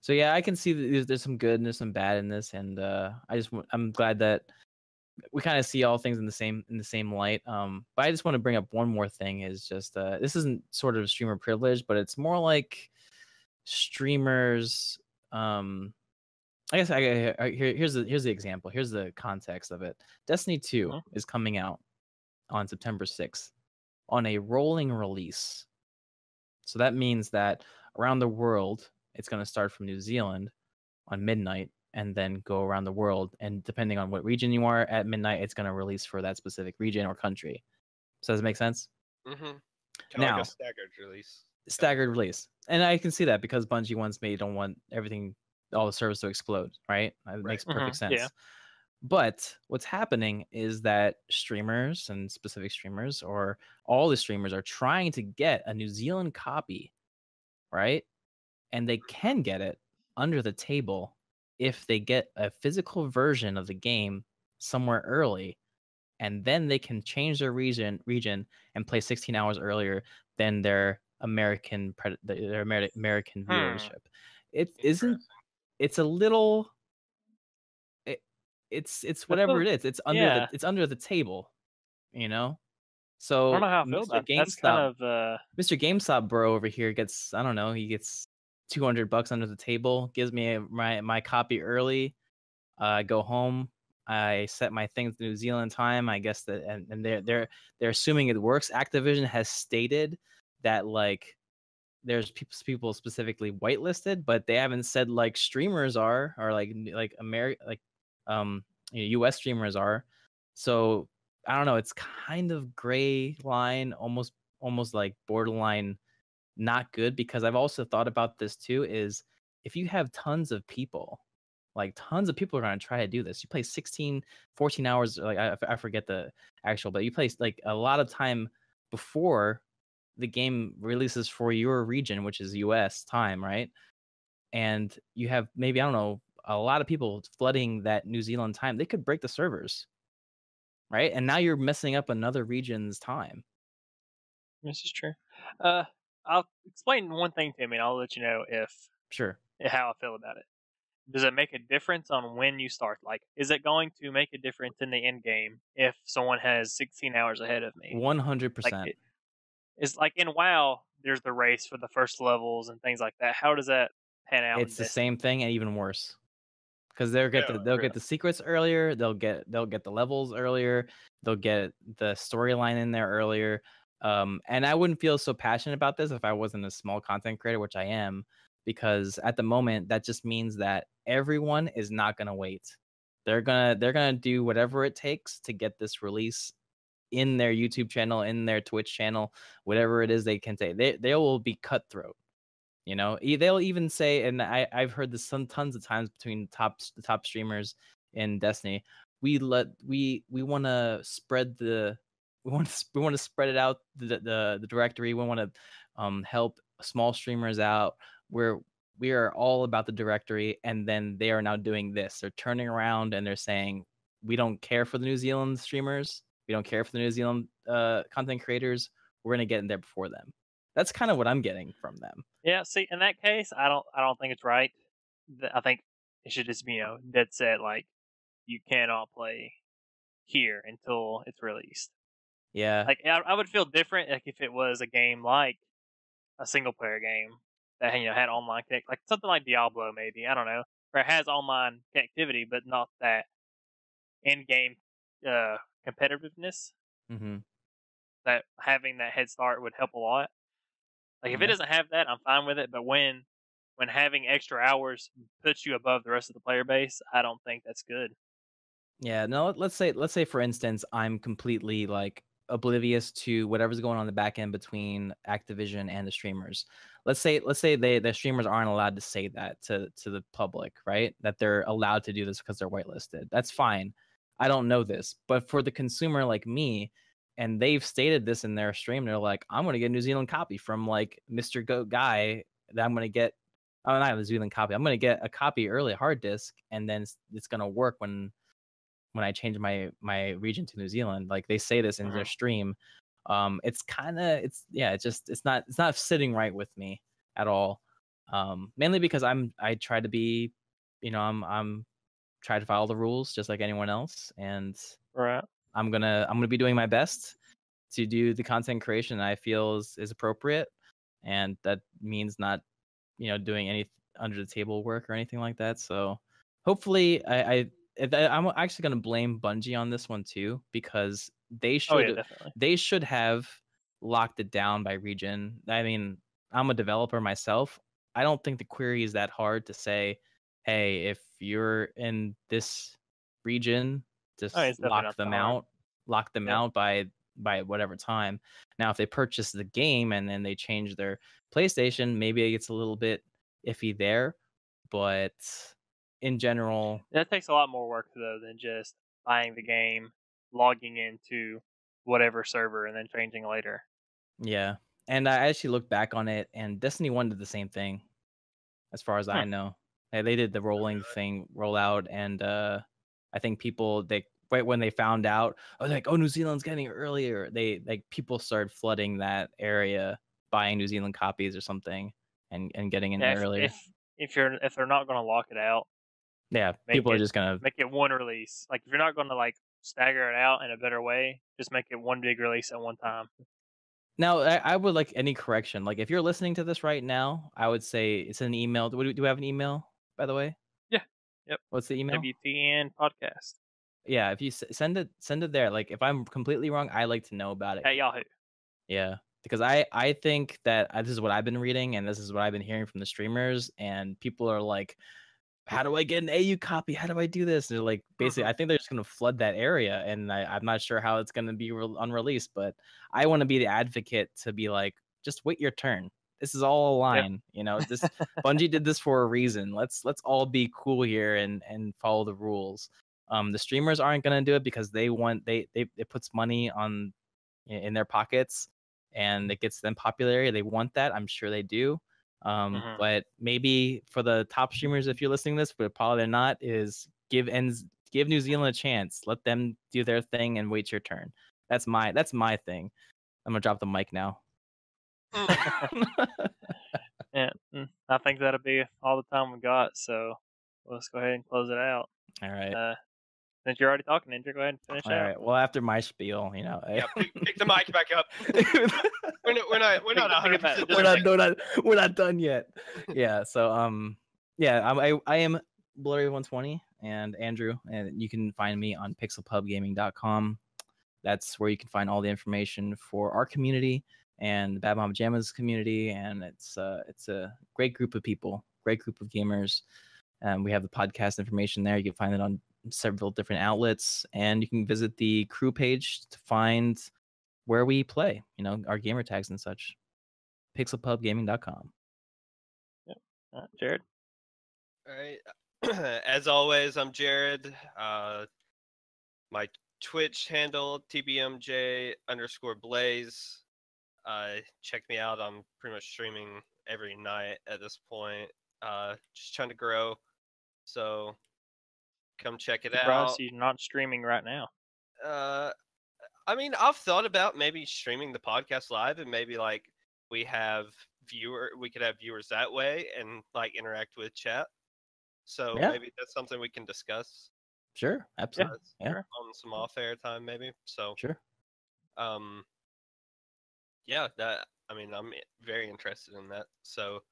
So yeah, I can see that there's some good and there's some bad in this, and I'm glad that we kind of see all things in the same light. But I just want to bring up one more thing. Is just this isn't sort of streamer privilege, but it's more like streamers. I guess here's the example. Here's the context of it. Destiny 2 is coming out on September 6th on a rolling release. So that means that around the world, it's going to start from New Zealand on midnight and then go around the world. And depending on what region you are at midnight, it's going to release for that specific region or country. So does it make sense? Mm-hmm. Now, like a staggered release. Staggered release. And I can see that because Bungie wants me don't want all the servers to explode, right? It makes perfect sense. Yeah. But what's happening is that streamers and specific streamers or all the streamers are trying to get a New Zealand copy, right? And they can get it under the table if they get a physical version of the game somewhere early, and then they can change their region and play 16 hours earlier than their American viewership. It's a little it's whatever it is. It's under the table, So I don't know how I feel about that. That's kind of Mr. GameStop bro over here gets, I don't know, he gets $200 under the table, gives me my copy early. I go home, I set my things to New Zealand time. I guess that, and they're assuming it works. Activision has stated that like there's people specifically whitelisted, but they haven't said like streamers are or like US streamers are. So I don't know. It's kind of gray line, almost like borderline not good, because I've also thought about this too. Is if you have tons of people are going to try to do this. You play 16, 14 hours. Like I forget the actual, but you play like a lot of time before the game releases for your region, which is US time, right? And you have maybe, I don't know, a lot of people flooding that New Zealand time. They could break the servers. right? And now you're messing up another region's time. This is true. I'll explain one thing to me, and I'll let you know Sure. how I feel about it. Does it make a difference on when you start? Like, is it going to make a difference in the end game if someone has 16 hours ahead of me? 100%. It's like in WoW, there's the race for the first levels and things like that. How does that pan out? It's in the Destiny? same thing and even worse. Because they'll get Really? the secrets earlier, they'll get the levels earlier, they'll get the storyline in there earlier. And I wouldn't feel so passionate about this if I wasn't a small content creator, which I am, because at the moment that just means that everyone is not gonna wait. They're gonna do whatever it takes to get this release in their YouTube channel, in their Twitch channel, whatever it is they can say. They will be cutthroat. You know, they'll even say, and I've heard this tons of times between the top streamers in Destiny. We want to spread we want to spread it out the directory. We want to help small streamers out. We are all about the directory, and then they are now doing this. They're turning around and they're saying, we don't care for the New Zealand streamers. We don't care for the New Zealand content creators. We're gonna get in there before them. That's kind of what I'm getting from them. Yeah, see, in that case, I don't think it's right. I think it should just be dead set. Like, you cannot play here until it's released. Yeah. Like, I would feel different like if it was a game like a single player game that had online connect, like something like Diablo, maybe, I don't know, where it has online connectivity, but not that in game competitiveness. Mm-hmm. That having that head start would help a lot. Like, if it Yeah. doesn't have that, I'm fine with it. But when having extra hours puts you above the rest of the player base, I don't think that's good. Yeah, no, let's say for instance, I'm completely like oblivious to whatever's going on in the back end between Activision and the streamers. Let's say the streamers aren't allowed to say that to the public, right? That they're allowed to do this because they're whitelisted. That's fine. I don't know this, but for the consumer like me, and they've stated this in their stream, they're like, I'm gonna get a New Zealand copy from like Mr. Goat Guy that I'm gonna get. Oh, not a New Zealand copy. I'm gonna get a copy early hard disk, and then it's gonna work when I change my region to New Zealand. Like they say this in their stream. It's not sitting right with me at all. Mainly because I try to be, I'm try to follow the rules just like anyone else, and Right. I'm gonna be doing my best to do the content creation I feel is appropriate, and that means not doing any under the table work or anything like that. So hopefully I'm actually going to blame Bungie on this one too, because they should have locked it down by region. I mean, I'm a developer myself. I don't think the query is that hard to say, hey, if you're in this region, just lock them out by whatever time. Now, if they purchase the game and then they change their PlayStation, maybe it gets a little bit iffy there, but in general, that takes a lot more work though than just buying the game, logging into whatever server, and then changing later. Yeah, and I actually looked back on it, and Destiny 1 did the same thing, as far as I know. They did the rolling thing, rollout, and I think people right when they found out, New Zealand's getting it earlier. People started flooding that area, buying New Zealand copies or something, and getting in there earlier. If they're not going to lock it out, yeah, people are just gonna make it one release. Like, if you're not going to like stagger it out in a better way, just make it one big release at one time. Now, I would like any correction. Like, if you're listening to this right now, I would say it's an email. Do we have an email, by the way? Yeah. Yep. What's the email? WTN podcast. Yeah, if you send it there. Like, if I'm completely wrong, I like to know about it. At Yahoo. Yeah, because I think that this is what I've been reading, and this is what I've been hearing from the streamers, and people are like, how do I get an AU copy? How do I do this? And they're like, basically, I think they're just going to flood that area. And I'm not sure how it's going to be unreleased, but I want to be the advocate to be like, just wait your turn. This is all a line. This Bungie did this for a reason. Let's all be cool here and follow the rules. The streamers aren't going to do it because it puts money in their pockets and it gets them popularity. They want that. I'm sure they do. But maybe for the top streamers, if you're listening to this, but probably not, is give Give New Zealand a chance. Let them do their thing and wait your turn. That's my thing. I'm gonna drop the mic now. Yeah, I think that'll be all the time we got. So let's go ahead and close it out. All right. Since you're already talking, Andrew, go ahead and finish All out. right. Well, after my spiel, you know. Yeah, pick the mic back up. We're not 100%. We're not done yet. Yeah. So I am Blurry120 and Andrew, and you can find me on PixelPubGaming.com. That's where you can find all the information for our community and the Bad Mom Jammas community, and it's a great group of people, great group of gamers. We have the podcast information there. You can find it on several different outlets, and you can visit the crew page to find where we play, you know, our gamer tags and such. PixelPubGaming.com. Yep. Jared. All right. As always, I'm Jared. My Twitch handle TBMJ_Blaze. Check me out. I'm pretty much streaming every night at this point. Just trying to grow. So come check it out. You're not streaming right now. I mean, I've thought about maybe streaming the podcast live, and maybe like we could have viewers that way and like interact with chat. So maybe that's something we can discuss. Sure, absolutely. Yeah. On some off-air time, maybe. So sure. Yeah, I'm very interested in that. So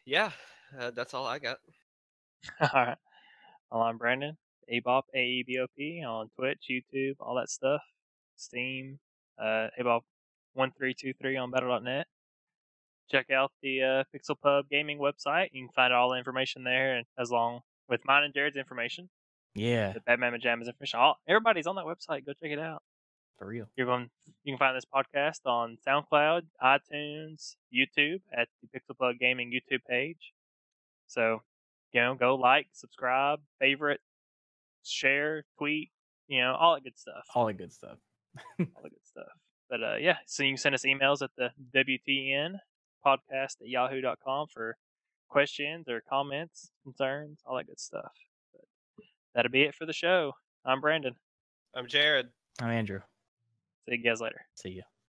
yeah, that's all I got. All right. Well, I'm Brandon, ABOP, AEBOP on Twitch, YouTube, all that stuff. Steam, ABOP1323 on Battle.net. Check out the PixelPub gaming website. You can find all the information there, and as long with mine and Jared's information. Yeah. The Batman and Jammas information. Everybody's on that website. Go check it out. For real. You can find this podcast on SoundCloud, iTunes, YouTube at the PixelPub Gaming YouTube page. So, go like, subscribe, favorite, share, tweet, all that good stuff. All the good stuff. All the good stuff. But so you can send us emails at the WTN podcast at yahoo.com for questions or comments, concerns, all that good stuff. But that'll be it for the show. I'm Brandon. I'm Jared. I'm Andrew. See you guys later. See ya.